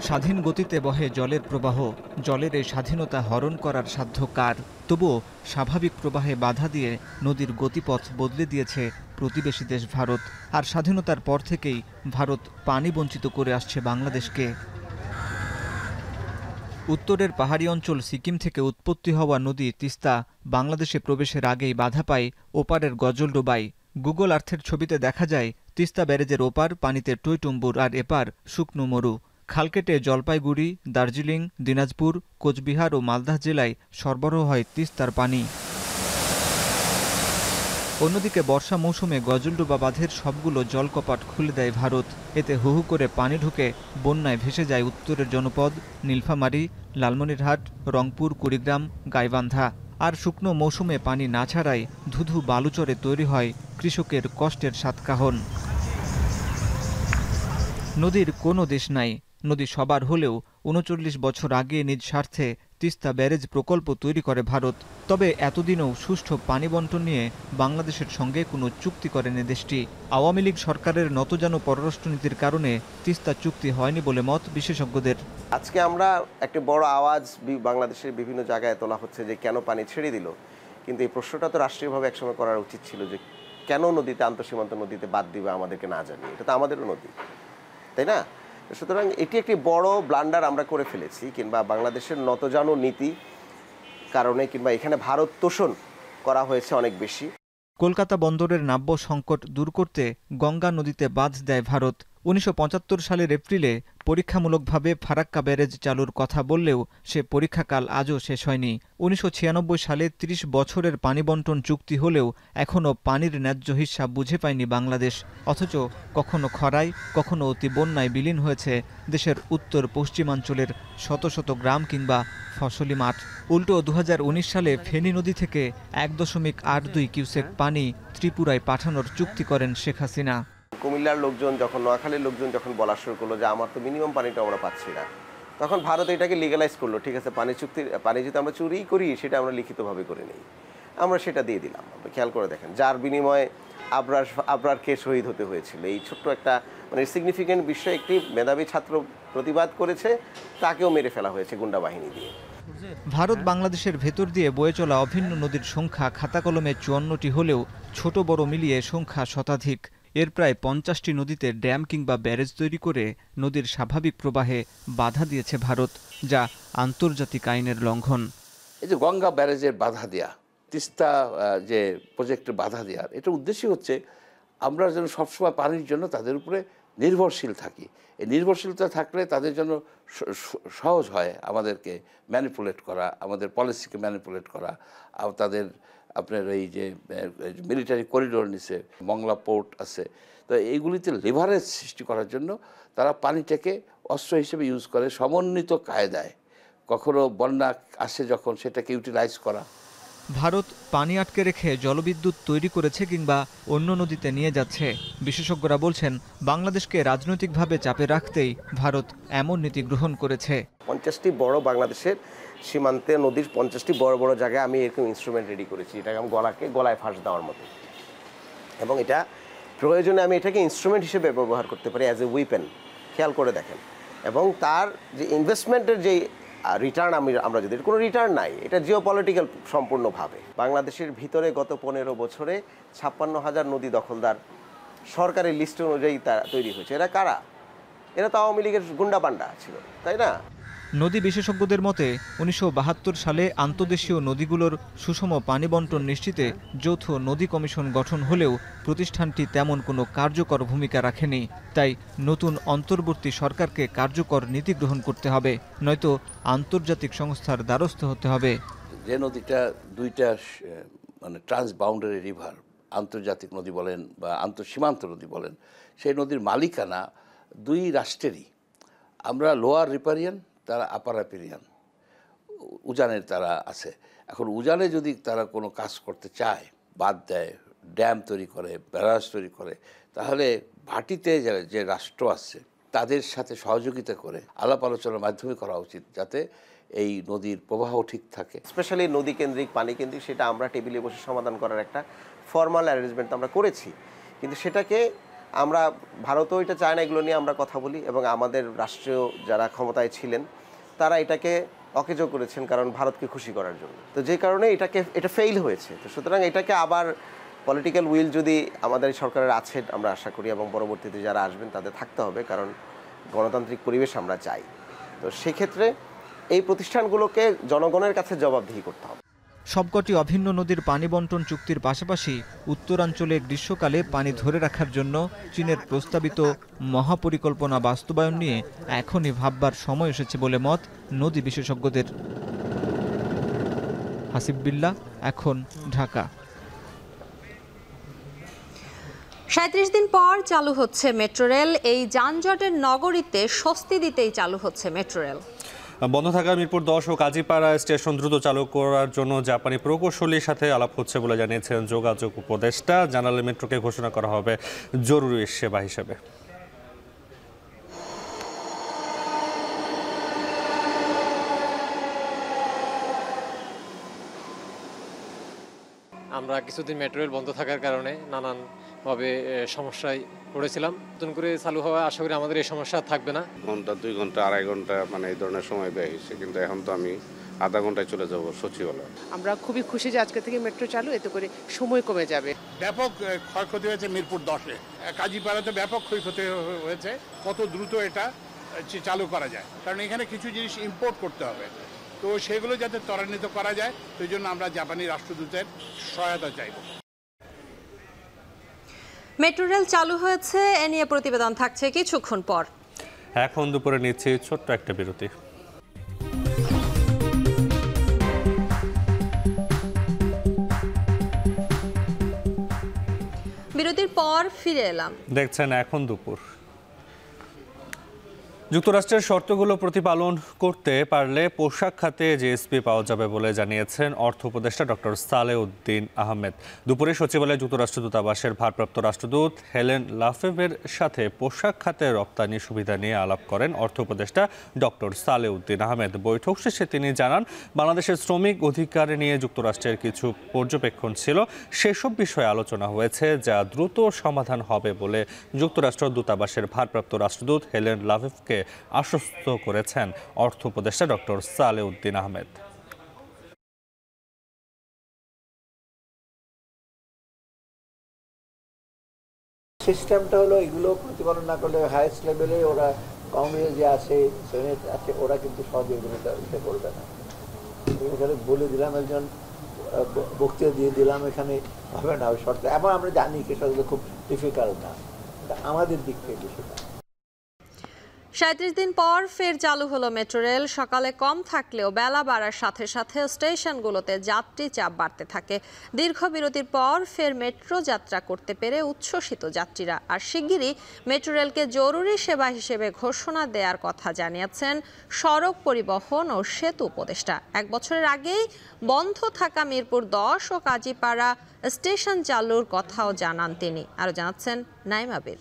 স্বাধীন গতিতে বহে জলের প্রবাহ, জলের এই স্বাধীনতা হরণ করার সাধ্য কার? তবুও স্বাভাবিক প্রবাহে বাধা দিয়ে নদীর গতিপথ বদলে দিয়েছে প্রতিবেশী দেশ ভারত। আর স্বাধীনতার পর থেকেই ভারত পানি বঞ্চিত করে আসছে বাংলাদেশকে। উত্তরের পাহাড়ি অঞ্চল সিকিম থেকে উৎপত্তি হওয়া নদী তিস্তা বাংলাদেশে প্রবেশের আগেই বাধা পায় ওপারের গজলডোবায়। গুগল আর্থের ছবিতে দেখা যায় তিস্তা ব্যারেজের ওপার পানিতে টইটুম্বুর আর এপার শুকনো মরু। খাল কেটে জলপাইগুড়ি, দার্জিলিং, দিনাজপুর, কোচবিহার ও মালদহ জেলায় সরবরাহ হয় তিস্তার পানি। অন্যদিকে বর্ষা মৌসুমে গজলডোবা বাঁধের সবগুলো জলকপাট খুলে দেয় ভারত। এতে হু হু করে পানি ঢুকে বন্যায় ভেসে যায় উত্তরের জনপদ নীলফামারী, লালমনিরহাট, রংপুর, কুড়িগ্রাম, গাইবান্ধা। আর শুকনো মৌসুমে পানি না ছাড়ায় ধুধু বালুচরে তৈরি হয় কৃষকের কষ্টের সাতকাহন। নদীর কোনো দেশ নাই, নদী সবার হলেও ৩৯ বছর আগে নিজ স্বার্থে তিস্তা ব্যারেজ প্রকল্প তৈরি করে ভারত। তবে এতদিনও সুষ্ঠু পানি বণ্টন নিয়ে বাংলাদেশের সঙ্গে কোনো চুক্তি করেনি দেশটি। আওয়ামী লীগ সরকারের নতজানু পররাষ্ট্রনীতির কারণে তিস্তা চুক্তি হয়নি বলে মত বিশেষজ্ঞদের। আজকে আমরা একটা বড় আওয়াজ বাংলাদেশের বিভিন্ন জায়গায় তোলা হচ্ছে যে কেন পানি ছেড়ে দিল, কিন্তু এই প্রশ্নটা তো রাষ্ট্রীয়ভাবে একসময় করা উচিত ছিল যে কেন নদীতে আন্তঃসীমান্ত নদীতে বাদ দিবে আমাদেরকে না জানিয়ে। এটা তো আমাদেরও নদী, তাই না? সুতরাং এটি একটি বড় ব্লান্ডার আমরা করে ফেলেছি, কিংবা বাংলাদেশের নতজানু নীতি কারণে, কিংবা এখানে ভারত তোষণ করা হয়েছে অনেক বেশি। কলকাতা বন্দরের নাব্য সংকট দূর করতে গঙ্গা নদীতে বাঁধ দেয় ভারত। ১৯৭৫ সালের এপ্রিলে পরীক্ষামূলকভাবে ফারাক্কা ব্যারেজ চালুর কথা বললেও সে পরীক্ষাকাল আজও শেষ হয়নি। ১৯৯৬ সালে ৩০ বছরের পানি বণ্টন চুক্তি হলেও এখনও পানির ন্যায্য হিস্যা বুঝে পায়নি বাংলাদেশ। অথচ কখনো খরায়, কখনো অতি বন্যায় বিলীন হয়েছে দেশের উত্তর পশ্চিমাঞ্চলের শত শত গ্রাম কিংবা ফসলি মাঠ। উল্টো ২০১৯ সালে ফেনী নদী থেকে ১.৮২ কিউসেক পানি ত্রিপুরায় পাঠানোর চুক্তি করেন শেখ হাসিনা। কুমিল্লার লোকজন যখন, নোয়াখালীর লোকজন যখন বলা শুরু করলো যে আমার তো মিনিমাম পানিটা আমরা পাচ্ছি না, তখন ভারত এটাকে লিগালাইজ করলো। ঠিক আছে, পানি যদি আমরা চুরি করি সেটা আমরা লিখিতভাবে করে নিই, আমরা সেটা দিয়ে দিলাম। খেয়াল করে দেখেন, যার বিনিময়ে আবরারকে শহীদ হতে হয়েছিল। এই ছোট্ট একটা মানে সিগনিফিকেন্ট বিষয়ে একটি মেধাবী ছাত্র প্রতিবাদ করেছে, তাকেও মেরে ফেলা হয়েছে গুন্ডা বাহিনী দিয়ে। ভারত বাংলাদেশের ভেতর দিয়ে বয়ে চলা অভিন্ন নদীর সংখ্যা খাতাকলমে ৫৪টি হলেও ছোট বড় মিলিয়ে সংখ্যা শতাধিক। এর প্রায় ৫০টি নদীতে ড্যাম কিংবা ব্যারেজ তৈরি করে নদীর স্বাভাবিক প্রবাহে বাধা দিয়েছে ভারত, যা আন্তর্জাতিক আইনের লঙ্ঘন। এই যে গঙ্গা ব্যারেজের বাধা দেয়া, তিস্তা যে প্রজেক্টের বাধা দেওয়ার, এটার উদ্দেশ্যই হচ্ছে আমরা যেন সবসময় পানির জন্য তাদের উপরে নির্ভরশীল থাকি। এই নির্ভরশীলতা থাকলে তাদের জন্য সহজ হয় আমাদেরকে ম্যানিপুলেট করা, আমাদের পলিসিকে ম্যানিপুলেট করা। তাদের আপনার এই যে মিলিটারি করিডোর নিচে মংলা পোর্ট আছে, তো এইগুলিতে লেভারেজ সৃষ্টি করার জন্য তারা পানিটাকে অস্ত্র হিসেবে ইউজ করে সমন্বিত কায়দায়। কখনো বন্যা আসে যখন সেটাকে ইউটিলাইজ করা। ভারত পানি আটকে রেখে জলবিদ্যুৎ তৈরি করেছে কিংবা অন্য নদীতে নিয়ে যাচ্ছে। বিশেষজ্ঞরা বলছেন বাংলাদেশকে রাজনৈতিকভাবে চাপে রাখতেই ভারত এমন নীতি গ্রহণ করেছে। 50টি বড় বাংলাদেশের সীমান্তে নদীর 50টি বড় বড় জায়গায় আমি এরকম ইনস্ট্রুমেন্ট রেডি করেছি, এটাকে আমি গলায় ফাঁস দেওয়ার মতো, এবং এটা প্রয়োজনে আমি এটাকে ইনস্ট্রুমেন্ট হিসেবে ব্যবহার করতে পারি, অ্যাজ এ উইপেন। খেয়াল করে দেখেন, এবং তার যে ইনভেস্টমেন্টের যে রিটার্ন আমরা যদি, কোনো রিটার্ন নাই, এটা জিওপলিটিক্যাল সম্পূর্ণভাবে। বাংলাদেশের ভিতরে গত 15 বছরে 56,000 নদী দখলদার সরকারের লিস্ট অনুযায়ী তা তৈরি হয়েছে। এরা কারা? এরা তো আওয়ামী লীগের গুন্ডা পান্ডা ছিল, তাই না? নদী বিশেষজ্ঞদের মতে ১৯৭২ সালে আন্তর্দেশীয় নদীগুলোর সুষম পানি বণ্টন নিশ্চিতে যৌথ নদী কমিশন গঠন হলেও প্রতিষ্ঠানটি তেমন কোনো কার্যকর ভূমিকা রাখেনি। তাই নতুন অন্তর্বর্তী সরকারকে কার্যকর নীতি গ্রহণ করতে হবে, নয়তো আন্তর্জাতিক সংস্থার দ্বারস্থ হতে হবে। যে নদীটা দুইটা মানে ট্রান্সবাউন্ডারি রিভার, আন্তর্জাতিক নদী বলেন বা আন্তঃসীমান্ত নদী বলেন, সেই নদীর মালিকানা দুই রাষ্ট্রেরই। আমরা লোয়ার রিপারিয়ান, তারা আপার রিপারিয়ান, উজানের তারা আছে। এখন উজানে যদি তারা কোনো কাজ করতে চায়, বাদ দেয়, ড্যাম তৈরি করে, ব্যারাজ তৈরি করে, তাহলে ভাটিতে যে রাষ্ট্র আছে তাদের সাথে সহযোগিতা করে আলাপ আলোচনার মাধ্যমে করা উচিত, যাতে এই নদীর প্রবাহ ঠিক থাকে। স্পেশালি নদী কেন্দ্রিক, পানি কেন্দ্রিক, সেটা আমরা টেবিলে বসে সমাধান করার একটা ফর্মাল অ্যারেঞ্জমেন্ট আমরা করেছি, কিন্তু সেটাকে আমরা, ভারতও এটা চায় না, এগুলো নিয়ে আমরা কথা বলি, এবং আমাদের রাষ্ট্রীয় যারা ক্ষমতায় ছিলেন তারা এটাকে অকেজো করেছেন কারণ ভারতকে খুশি করার জন্য। তো যে কারণে এটা ফেইল হয়েছে। তো সুতরাং এটাকে আবার পলিটিক্যাল উইল যদি আমাদের সরকারের আছে, আমরা আশা করি, এবং পরবর্তীতে যারা আসবেন তাদের থাকতে হবে, কারণ গণতান্ত্রিক পরিবেশ আমরা চাই। তো সেক্ষেত্রে এই প্রতিষ্ঠানগুলোকে জনগণের কাছে জবাবদিহি করতে হবে। সবকটি অভিন্ন নদীর পানি বন্টন চুক্তির পাশাপাশি উত্তরাঞ্চলে গ্রীষ্মকালে পানি ধরে রাখার জন্য চীনের প্রস্তাবিত মহাপরিকল্পনা বাস্তবায়ন নিয়ে এখনই ভাববার সময় এসেছে বলে মত নদী বিশেষজ্ঞদের। হাসিব বিল্লাহ, এখন, ঢাকা। ৩৭ দিন পর চালু হচ্ছে মেট্রো রেল। এই যানজটের নগরীতে স্বস্তি দিতেই চালু হচ্ছে মেট্রো রেল। বন্ধ থাকা মিরপুর 10 ও কাজীপাড়া স্টেশন দ্রুত চালু করার জন্য জাপানি প্রকৌশলীর সাথে আলাপ হচ্ছে বলে জানিয়েছেন যোগাযোগ উপদেষ্টা। জানালেন মেট্রোকে ঘোষণা করা হবে জরুরি সেবা হিসেবে। আমরা কিছুদিন মেট্রো রেল বন্ধ থাকার কারণে নানানভাবে সমস্যায় পড়েছিলাম। নতুন করে চালু হওয়া আশা করি আমাদের এই সমস্যা থাকবে না। ঘন্টা 2 ঘন্টা 2.5 ঘন্টা মানে এই ধরনের সময় ব্যয় হয়েছে, কিন্তু এখন তো আমি আধা ঘন্টায় চলে যাব সচিবালয়। আমরা খুবই খুশি যে আজকে থেকে মেট্রো চালু, এতে করে সময় কমে যাবে। ব্যাপক ক্ষয়ক্ষতি হয়েছে মিরপুর 10-এ, কাজীপাড়াতে ব্যাপক ক্ষয়ক্ষতি হয়েছে। কত দ্রুত এটা চালু করা যায়, কারণ এখানে কিছু জিনিস ইম্পোর্ট করতে হবে, তো সেগুলো যাতে ত্বরান্বিত করা যায় সেই জন্য আমরা জাপানি রাষ্ট্রদূতের সহায়তা চাইব। মেট্রো রেল চালু হয়েছে, এ নিয়ে প্রতিবেদন থাকছে কিছুক্ষণ পর। এখন দুপুরে নিচ্ছি ছোট্ট একটা বিরতি। বিরতির পর ফিরে এলাম। দেখছেন এখন দুপুর। যুক্তরাষ্ট্রের শর্তগুলো প্রতিপালন করতে পারলে পোশাক খাতে জিএসপি পাওয়া যাবে বলে জানিয়েছেন অর্থ উপদেষ্টা ডক্টর সালেউদ্দিন আহমেদ। দুপুরে সচিবালয়ে যুক্তরাষ্ট্র দূতাবাসের ভারপ্রাপ্ত রাষ্ট্রদূত হেলেন লাফেভের সাথে পোশাক খাতে রপ্তানি সুবিধা নিয়ে আলাপ করেন অর্থ উপদেষ্টা ডক্টর সালেউদ্দিন আহমেদ। বৈঠক শেষে তিনি জানান, বাংলাদেশের শ্রমিক অধিকার নিয়ে যুক্তরাষ্ট্রের কিছু পর্যবেক্ষণ ছিল, সেসব বিষয়ে আলোচনা হয়েছে, যা দ্রুত সমাধান হবে বলে যুক্তরাষ্ট্র দূতাবাসের ভারপ্রাপ্ত রাষ্ট্রদূত হেলেন লাফেভকে আশ্বস্ত করেছেন অর্থ উপদেষ্টা ডক্টর সালেউদ্দিন আহমেদ। সিস্টেমটা হলো এগুলো প্রতিপালন না করলে হাইয়েস্ট লেভেলে ওরা কংগ্রেস যে আছে, সেনেট আছে, ওরা কিন্তু সহযোগিতা করবে না। এখানে বলে দিলাম, একজন বক্তৃতা দিয়ে দিলাম, এখানে হবে না ওই শর্ত। এবার আমরা জানি কি সেটা খুব ডিফিকাল্ট না, আমাদের দিক থেকে বিষয়টা। ৩৭ দিন পর ফের চালু হলো মেট্রো রেল। সকালে কম থাকলেও বেলা বাড়ার সাথে সাথে স্টেশনগুলোতে যাত্রী চাপ বাড়তে থাকে। দীর্ঘ বিরতির পর ফের মেট্রো যাত্রা করতে পেরে উচ্ছ্বসিত যাত্রীরা। আর শিগগিরই মেট্রো রেলকে জরুরি সেবা হিসেবে ঘোষণা দেওয়ার কথা জানিয়েছেন সড়ক পরিবহন ও সেতু উপদেষ্টা। 1 বছরের আগেই বন্ধ থাকা মিরপুর 10 ও কাজীপাড়া স্টেশন চালুর কথাও জানান তিনি। আরও জানাচ্ছেন নাইমা বীর।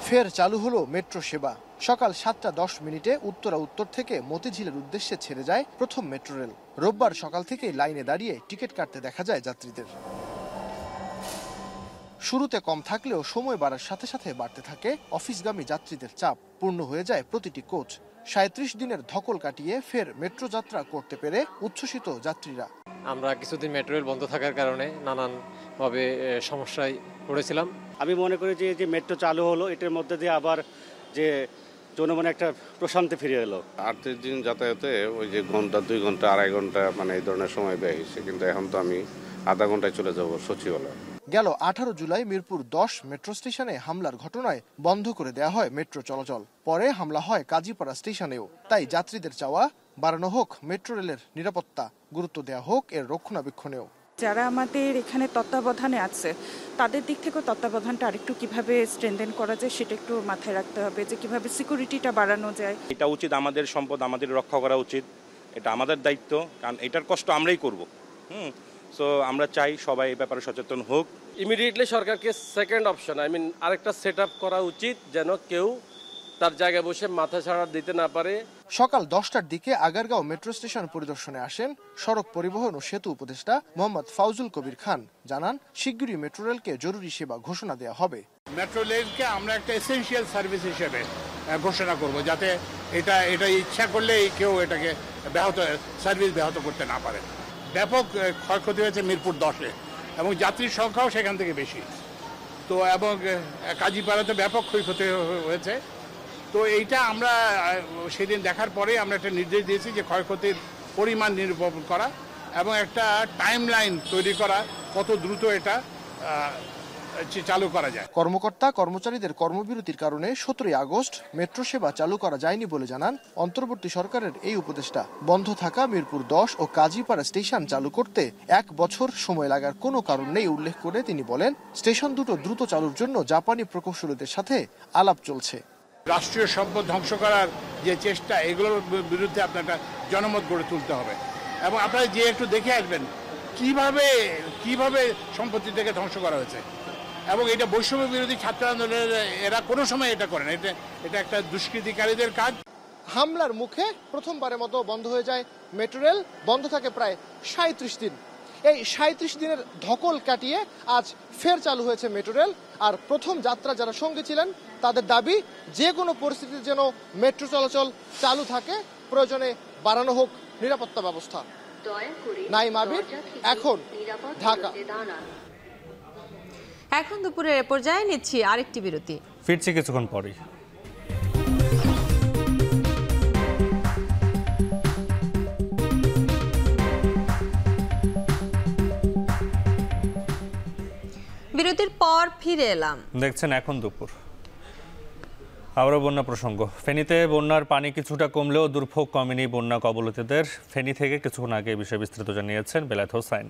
ফের চালু হলো মেট্রো সেবা। সকাল 7:10 উত্তরা উত্তর থেকে মতিঝিলের উদ্দেশ্যে ছেড়ে যায় প্রথম মেট্রো রেল। রোববার সকাল থেকে লাইনে দাঁড়িয়ে টিকিট কাটতে দেখা যায় যাত্রীদের। শুরুতে কম থাকলেও সময় বাড়ার সাথে সাথে বাড়তে থাকে অফিসগামী যাত্রীদের চাপ। পূর্ণ হয়ে যায় প্রতিটি কোচ। 37 দিনের ধকল কাটিয়ে ফের মেট্রো যাত্রা করতে পেরে উচ্ছ্বসিত যাত্রীরা। আমরা কিছুদিন মেট্রো রেল বন্ধ থাকার কারণে নানানভাবে সমস্যায় পড়েছিলাম। আমি মনে করি যে মেট্রো চালু হলো, এটার মধ্যে দিয়ে আবার যে জনমনে একটা প্রশান্তি ফিরে এলো। 38 দিন যাতায়াতে ওই যে ঘন্টা 2 ঘন্টা 2.5 ঘন্টা মানে এই ধরনের সময় ব্যয় হয়েছে, কিন্তু এখন তো আমি আধা ঘন্টায় চলে যাব সচিবালয়। গেল 18 জুলাই মিরপুর 10 মেট্রো স্টেশনে হামলার ঘটনায় বন্ধ করে দেওয়া হয় মেট্রো চলাচল। পরে হামলা হয় কাজীপাড়া স্টেশনেও। তাই যাত্রীদের চাওয়া বাড়ানো হোক মেট্রো রেলের নিরাপত্তা, গুরুত্ব দেওয়া হোক এর রক্ষণাবেক্ষণেও। যারা আমাদের এখানে তত্ত্বাবধানে আছে তাদের দিক থেকেও তত্ত্বাবধানটা আরেকটু কিভাবে স্ট্রেনথেন করা যায় সেটা একটু মাথায় রাখতে হবে, যে কিভাবে সিকিউরিটিটা বাড়ানো যায়। এটা উচিত, আমাদের সম্পদ আমাদের রক্ষা করা উচিত, এটা আমাদের দায়িত্ব, কারণ এটার কষ্ট আমরাই করব। সো আমরা চাই সবাই এই ব্যাপারে সচেতন হোক। ইমিডিয়েটলি সরকারকে সেকেন্ড অপশন আরেকটা সেট আপ করা উচিত, যেন কেউ তার জায়গায় বসে মাথা ছাড়া দিতে না পারে। সকাল 10টার দিকে আগারগাঁও মেট্রো স্টেশন পরিদর্শনে আসেন সড়ক পরিবহন ও সেতু উপদেষ্টা মোহাম্মদ ফাউজুল কবির খান। জানান, শিগগিরই মেট্রো রেলকে জরুরি সেবা ঘোষণা দেওয়া হবে। মেট্রো রেলকে আমরা একটা এসেনশিয়াল সার্ভিস হিসেবে ঘোষণা করব, যাতে এটা ইচ্ছা করলে কেউ এটাকে সার্ভিস ব্যাহত করতে না পারে। ব্যাপক ক্ষয়ক্ষতি হয়েছে মিরপুর 10-এ এবং যাত্রীর সংখ্যাও সেখান থেকে বেশি। তো এবং কাজীপাড়াতে ব্যাপক ক্ষয়ক্ষতি হয়েছে, তো এইটা আমরা সেদিন দেখার পরে আমরা একটা নির্দেশ দিয়েছি যে ক্ষয়ক্ষতির পরিমাণ নিরূপণ করা এবং একটা টাইম লাইন তৈরি করা কত দ্রুত এটা চালু করা যায়। কর্মকর্তা কর্মচারীদের কর্মবিরতির কারণে 17 আগস্ট মেট্রো সেবা চালু করা যায়নি বলে জানান অন্তর্বর্তী সরকারের এই উপদেষ্টা। বন্ধ থাকা মিরপুর 10 ও কাজীপাড়া স্টেশন চালু করতে 1 বছর সময় লাগার কোনো কারণ নেই উল্লেখ করে তিনি বলেন, স্টেশন দুটো দ্রুত চালুর জন্য জাপানি প্রকৌশলীদের সাথে আলাপ চলছে। রাষ্ট্রীয় সম্পদ ধ্বংস করার যে চেষ্টা, এগুলোর বিরুদ্ধে আপনার একটা জনমত গড়ে তুলতে হবে এবং আপনারা যে একটু দেখে আসবেন কিভাবে সম্পত্তি থেকে ধ্বংস করা হয়েছে। এবং এটা বৈষম্য বিরোধী ছাত্র আন্দোলনের এরা কোনো সময় এটা করে না, এটা একটা দুষ্কৃতিকারীদের কাজ। হামলার মুখে প্রথমবারের মতো বন্ধ হয়ে যায় মেট্রো রেল। বন্ধ থাকে প্রায় 37 দিন। এই 37 দিনের ধকল কাটিয়ে আজ ফের চালু হয়েছে মেট্রো রেল। আর প্রথম যাত্রা যারা সঙ্গে ছিলেন তাদের দাবি, যে কোনো পরিস্থিতির যেন মেট্রো চলাচল চালু থাকে, প্রয়োজনে বাড়ানো হোক নিরাপত্তা ব্যবস্থা। নাইম আবির, এখন ঢাকা। এখন দুপুরের এ পর্যায়ে নিচ্ছি আরেকটি বিরতি, ফিরছি কিছুক্ষণ পরেই। বিরতির পর ফিরে এলাম। দেখছেন এখন দুপুর। আবারও বন্যা প্রসঙ্গ। ফেনীতে বন্যার পানি কিছুটা কমলেও দুর্ভোগ কমেনি বন্যা কবলিতদের। ফেনী থেকে কিছুক্ষণ আগে বিষয়ে বিস্তারিত জানিয়েছেন বেলায়েত হোসাইন।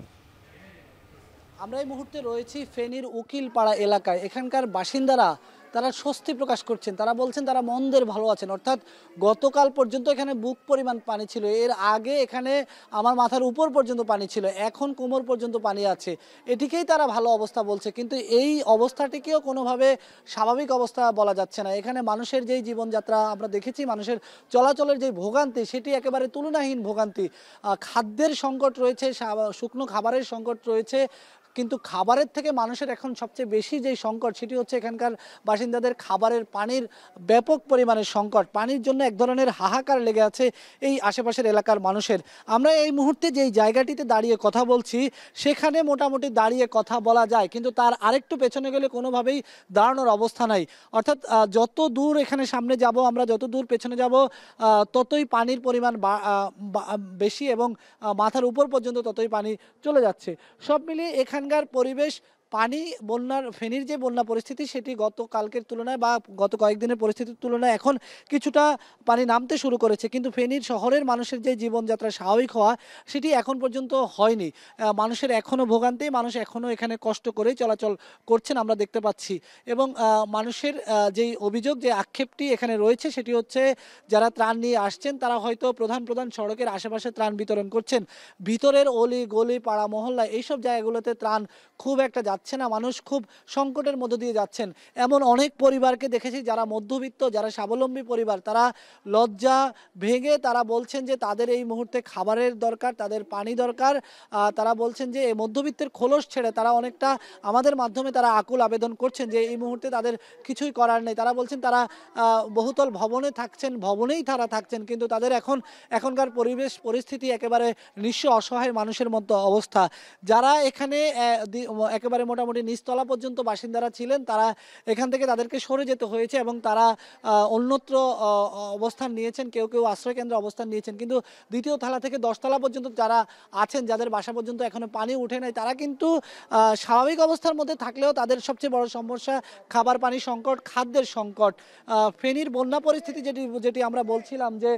আমরা এই মুহূর্তে রয়েছি ফেনীর উকিলপাড়া এলাকায়। এখানকার বাসিন্দারা তারা স্বস্তি প্রকাশ করছেন। তারা বলছেন তারা মন্দের ভালো আছেন। অর্থাৎ গতকাল পর্যন্ত এখানে বুক পরিমাণ পানি ছিল, এর আগে এখানে আমার মাথার উপর পর্যন্ত পানি ছিল, এখন কোমর পর্যন্ত পানি আছে। এটিকেই তারা ভালো অবস্থা বলছে, কিন্তু এই অবস্থাটিকেও কোনোভাবে স্বাভাবিক অবস্থা বলা যাচ্ছে না। এখানে মানুষের যেই জীবনযাত্রা আমরা দেখেছি, মানুষের চলাচলের যে ভোগান্তি, সেটি একেবারে তুলনাহীন ভোগান্তি। খাদ্যের সংকট রয়েছে, শুকনো খাবারের সংকট রয়েছে, কিন্তু খাবারের থেকে মানুষের এখন সবচেয়ে বেশি যেই সংকট, সেটি হচ্ছে এখানকার বাসিন্দাদের খাবারের পানির ব্যাপক পরিমাণের সংকট। পানির জন্য এক ধরনের হাহাকার লেগে আছে এই আশেপাশের এলাকার মানুষের। আমরা এই মুহূর্তে যেই জায়গাটিতে দাঁড়িয়ে কথা বলছি, সেখানে মোটামুটি দাঁড়িয়ে কথা বলা যায়, কিন্তু তার আরেকটু পেছনে গেলে কোনোভাবেই দাঁড়ানোর অবস্থা নাই। অর্থাৎ যত দূর এখানে সামনে যাব আমরা, যত দূর পেছনে যাব, ততই পানির পরিমাণ বেশি এবং মাথার উপর পর্যন্ত ততই পানি চলে যাচ্ছে। সব মিলিয়ে এখানকার পরিবেশ, পানি, বন্যার, ফেনীর যে বন্যা পরিস্থিতি, সেটি গতকালকের তুলনায় বা গত কয়েকদিনের পরিস্থিতির তুলনায় এখন কিছুটা পানি নামতে শুরু করেছে, কিন্তু ফেনীর শহরের মানুষের যে জীবনযাত্রা স্বাভাবিক হওয়া, সেটি এখন পর্যন্ত হয়নি। মানুষের এখনও ভোগান্তি, মানুষ এখনও এখানে কষ্ট করেই চলাচল করছেন আমরা দেখতে পাচ্ছি। এবং মানুষের যেই অভিযোগ, যে আক্ষেপটি এখানে রয়েছে, সেটি হচ্ছে যারা ত্রাণ নিয়ে আসছেন তারা হয়তো প্রধান প্রধান সড়কের আশেপাশে ত্রাণ বিতরণ করছেন, ভিতরের অলি গলি পাড়া মহল্লা এইসব জায়গাগুলোতে ত্রাণ খুব একটা যাচ্ছে না। মানুষ খুব সংকটের মধ্য দিয়ে যাচ্ছেন। এমন অনেক পরিবারকে দেখেছি যারা মধ্যবিত্ত, যারা স্বাবলম্বী পরিবার, তারা লজ্জা ভেঙে তারা বলছেন যে তাদের এই মুহূর্তে খাবারের দরকার, তাদের পানি দরকার। তারা বলছেন যে এই মধ্যবিত্তের খোলস ছেড়ে তারা অনেকটা আমাদের মাধ্যমে তারা আকুল আবেদন করছেন যে এই মুহূর্তে তাদের কিছুই করার নেই। তারা বলছেন তারা বহুতল ভবনে থাকছেন, ভবনেই তারা থাকছেন, কিন্তু তাদের এখনকার পরিবেশ পরিস্থিতি একেবারে নিঃস্ব অসহায় মানুষের মতো অবস্থা। যারা এখানে একেবারে মোটামুটি নিচতলা পর্যন্ত বাসিন্দারা ছিলেন, তারা এখান থেকে তাদেরকে সরে যেতে হয়েছে এবং তারা অন্যত্র অবস্থান নিয়েছেন, কেউ কেউ আশ্রয় কেন্দ্রে অবস্থান নিয়েছেন। কিন্তু দ্বিতীয় তলা থেকে 10 তলা পর্যন্ত যারা আছেন, যাদের বাসা পর্যন্ত এখনো পানি উঠে নাই, তারা কিন্তু স্বাভাবিক অবস্থার মধ্যে থাকলেও তাদের সবচেয়ে বড় সমস্যা খাবার পানি সংকট, খাদ্যের সংকট। ফেনীর বন্যা পরিস্থিতি যেটি আমরা বলছিলাম যে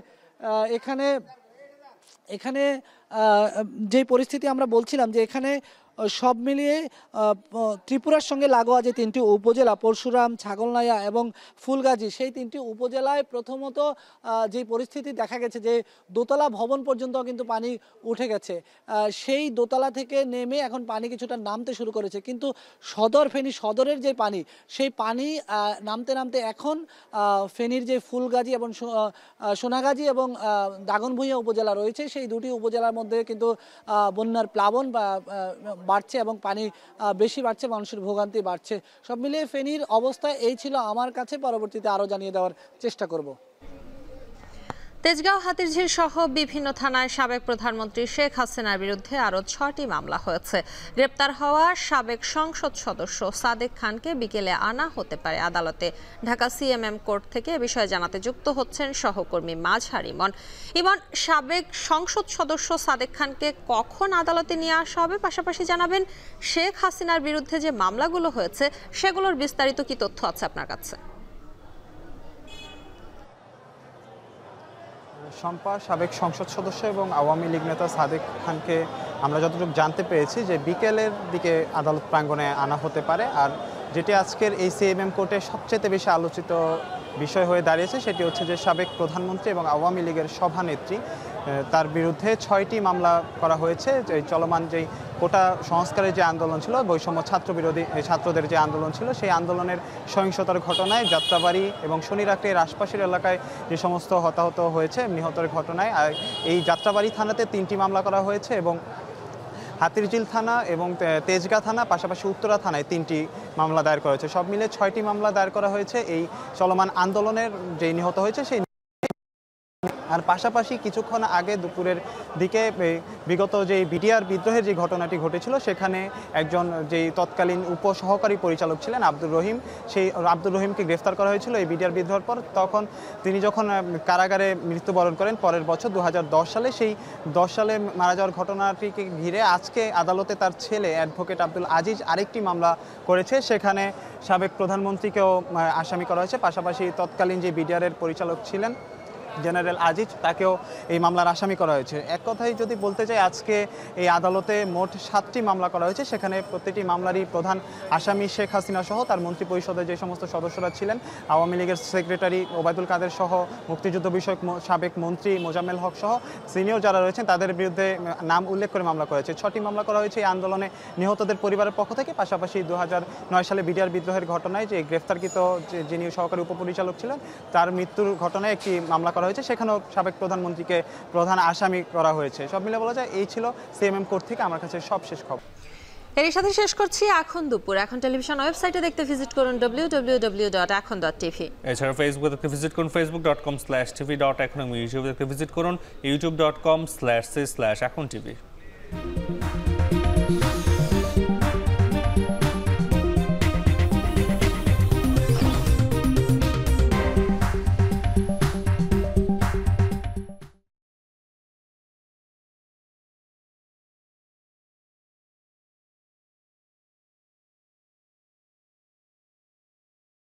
এখানে যে পরিস্থিতি আমরা বলছিলাম যে এখানে সব মিলিয়ে ত্রিপুরার সঙ্গে লাগোয়া যে 3টি উপজেলা, পরশুরাম, ছাগলনাইয়া এবং ফুলগাজী, সেই 3টি উপজেলায় প্রথমত যে পরিস্থিতি দেখা গেছে যে দোতলা ভবন পর্যন্ত কিন্তু পানি উঠে গেছে। সেই দোতলা থেকে নেমে এখন পানি কিছুটা নামতে শুরু করেছে, কিন্তু ফেনী সদরের যে পানি, সেই পানি নামতে নামতে এখন ফেনীর যে ফুলগাজী এবং সোনাগাজী এবং দাগনভূঞা উপজেলা রয়েছে, সেই দুটি উপজেলার মধ্যে কিন্তু বন্যার প্লাবন বাড়ছে এবং পানি বেশি বাড়ছে, মানুষের ভোগান্তি বাড়ছে। সব মিলিয়ে ফেনীর অবস্থা এই ছিল আমার কাছে। পরবর্তীতে আরও জানিয়ে দেওয়ার চেষ্টা করব। তেজগাঁও হাতিরঝিল সহ বিভিন্ন থানায় সাবেক প্রধানমন্ত্রী শেখ হাসিনার বিরুদ্ধে আরও 6টি মামলা হয়েছে। গ্রেপ্তার হওয়া সাবেক সংসদ সদস্য সাদেক খানকে বিকেলে আনা হতে পারে আদালতে। ঢাকা সিএমএম কোর্ট থেকে এ বিষয়ে জানাতে যুক্ত হচ্ছেন সহকর্মী মাজহার ইমন। ইমন, সাবেক সংসদ সদস্য সাদেক খানকে কখন আদালতে নিয়ে আসা হবে, পাশাপাশি জানাবেন শেখ হাসিনার বিরুদ্ধে যে মামলাগুলো হয়েছে সেগুলোর বিস্তারিত কি তথ্য আছে আপনার কাছে? শম্পা, সাবেক সংসদ সদস্য এবং আওয়ামী লীগ নেতা সাদেক খানকে আমরা যতটুকু জানতে পেরেছি যে বিকেলের দিকে আদালত প্রাঙ্গণে আনা হতে পারে। আর যেটি আজকের এই সিএমএম কোর্টে সবচেয়ে বেশি আলোচিত বিষয় হয়ে দাঁড়িয়েছে সেটি হচ্ছে যে সাবেক প্রধানমন্ত্রী এবং আওয়ামী লীগের সভানেত্রী তার বিরুদ্ধে 6টি মামলা করা হয়েছে। এই চলমান যেই কোটা সংস্কারের যে আন্দোলন ছিল, বৈষম্য ছাত্রদের যে আন্দোলন ছিল, সেই আন্দোলনের সহিংসতার ঘটনায় যাত্রাবাড়ি এবং শনিরাকড়ির আশপাশের এলাকায় যে সমস্ত হতাহত হয়েছে, নিহতের ঘটনায় এই যাত্রাবাড়ি থানাতে 3টি মামলা করা হয়েছে এবং হাতিরঝিল থানা এবং তেজগাঁ থানা, পাশাপাশি উত্তরা থানায় 3টি মামলা দায়ের করা হয়েছে। সব মিলে 6টি মামলা দায়ের করা হয়েছে এই চলমান আন্দোলনের যে নিহত হয়েছে সেই। আর পাশাপাশি কিছুক্ষণ আগে দুপুরের দিকে বিগত যে বিডিআর বিদ্রোহের যে ঘটনাটি ঘটেছিল সেখানে একজন যেই তৎকালীন উপসহকারী পরিচালক ছিলেন আব্দুর রহিম, সেই আব্দুর রহিমকে গ্রেফতার করা হয়েছিল এই বিডিআর বিদ্রোহের পর। তখন তিনি যখন কারাগারে মৃত্যুবরণ করেন পরের বছর 2010 সালে, সেই 10 সালে মারা যাওয়ার ঘটনাটিকে ঘিরে আজকে আদালতে তার ছেলে অ্যাডভোকেট আব্দুল আজিজ আরেকটি মামলা করেছে। সেখানে সাবেক প্রধানমন্ত্রীকেও আসামি করা হয়েছে, পাশাপাশি তৎকালীন যে বিডিআরের পরিচালক ছিলেন জেনারেল আজিজ তাকেও এই মামলার আসামি করা হয়েছে। এক কথায় যদি বলতে চাই, আজকে এই আদালতে মোট 7টি মামলা করা হয়েছে। সেখানে প্রতিটি মামলারই প্রধান আসামি শেখ হাসিনা সহ তার মন্ত্রী পরিষদের যে সমস্ত সদস্যরা ছিলেন, আওয়ামী লীগের সেক্রেটারি ওবায়দুল কাদের সহ, মুক্তিযুদ্ধ বিষয়ক সাবেক মন্ত্রী মোজাম্মেল হক সহ সিনিয়র যারা রয়েছেন তাদের বিরুদ্ধে নাম উল্লেখ করে মামলা করা হয়েছে। 6টি মামলা করা হয়েছে এই আন্দোলনে নিহতদের পরিবারের পক্ষ থেকে। পাশাপাশি 2009 সালে বিডিআর বিদ্রোহের ঘটনায় যে গ্রেফতারকৃত যিনি সহকারী উপপরিচালক ছিলেন তার মৃত্যুর ঘটনায় একটি মামলা করা হয়েছে, সেখানেও সাবেক প্রধানমন্ত্রীকে প্রধান আসামি করা হয়েছে। সব মিলে বলা যায় এই ছিল সিএমএম কোর্ট থেকে আমার কাছে সবশেষ খবর। এর সাথে শেষ করছি এখন দুপুর। এখন টেলিভিশন ওয়েবসাইটে দেখতে ভিজিট করুন www.ekhon.tv। এছাড়া ফেসবুকে দেখতে ভিজিট করুন facebook.com/tv.ekhon এবং ইউটিউবে দেখতে ভিজিট করুন youtube.com/ekhon TV।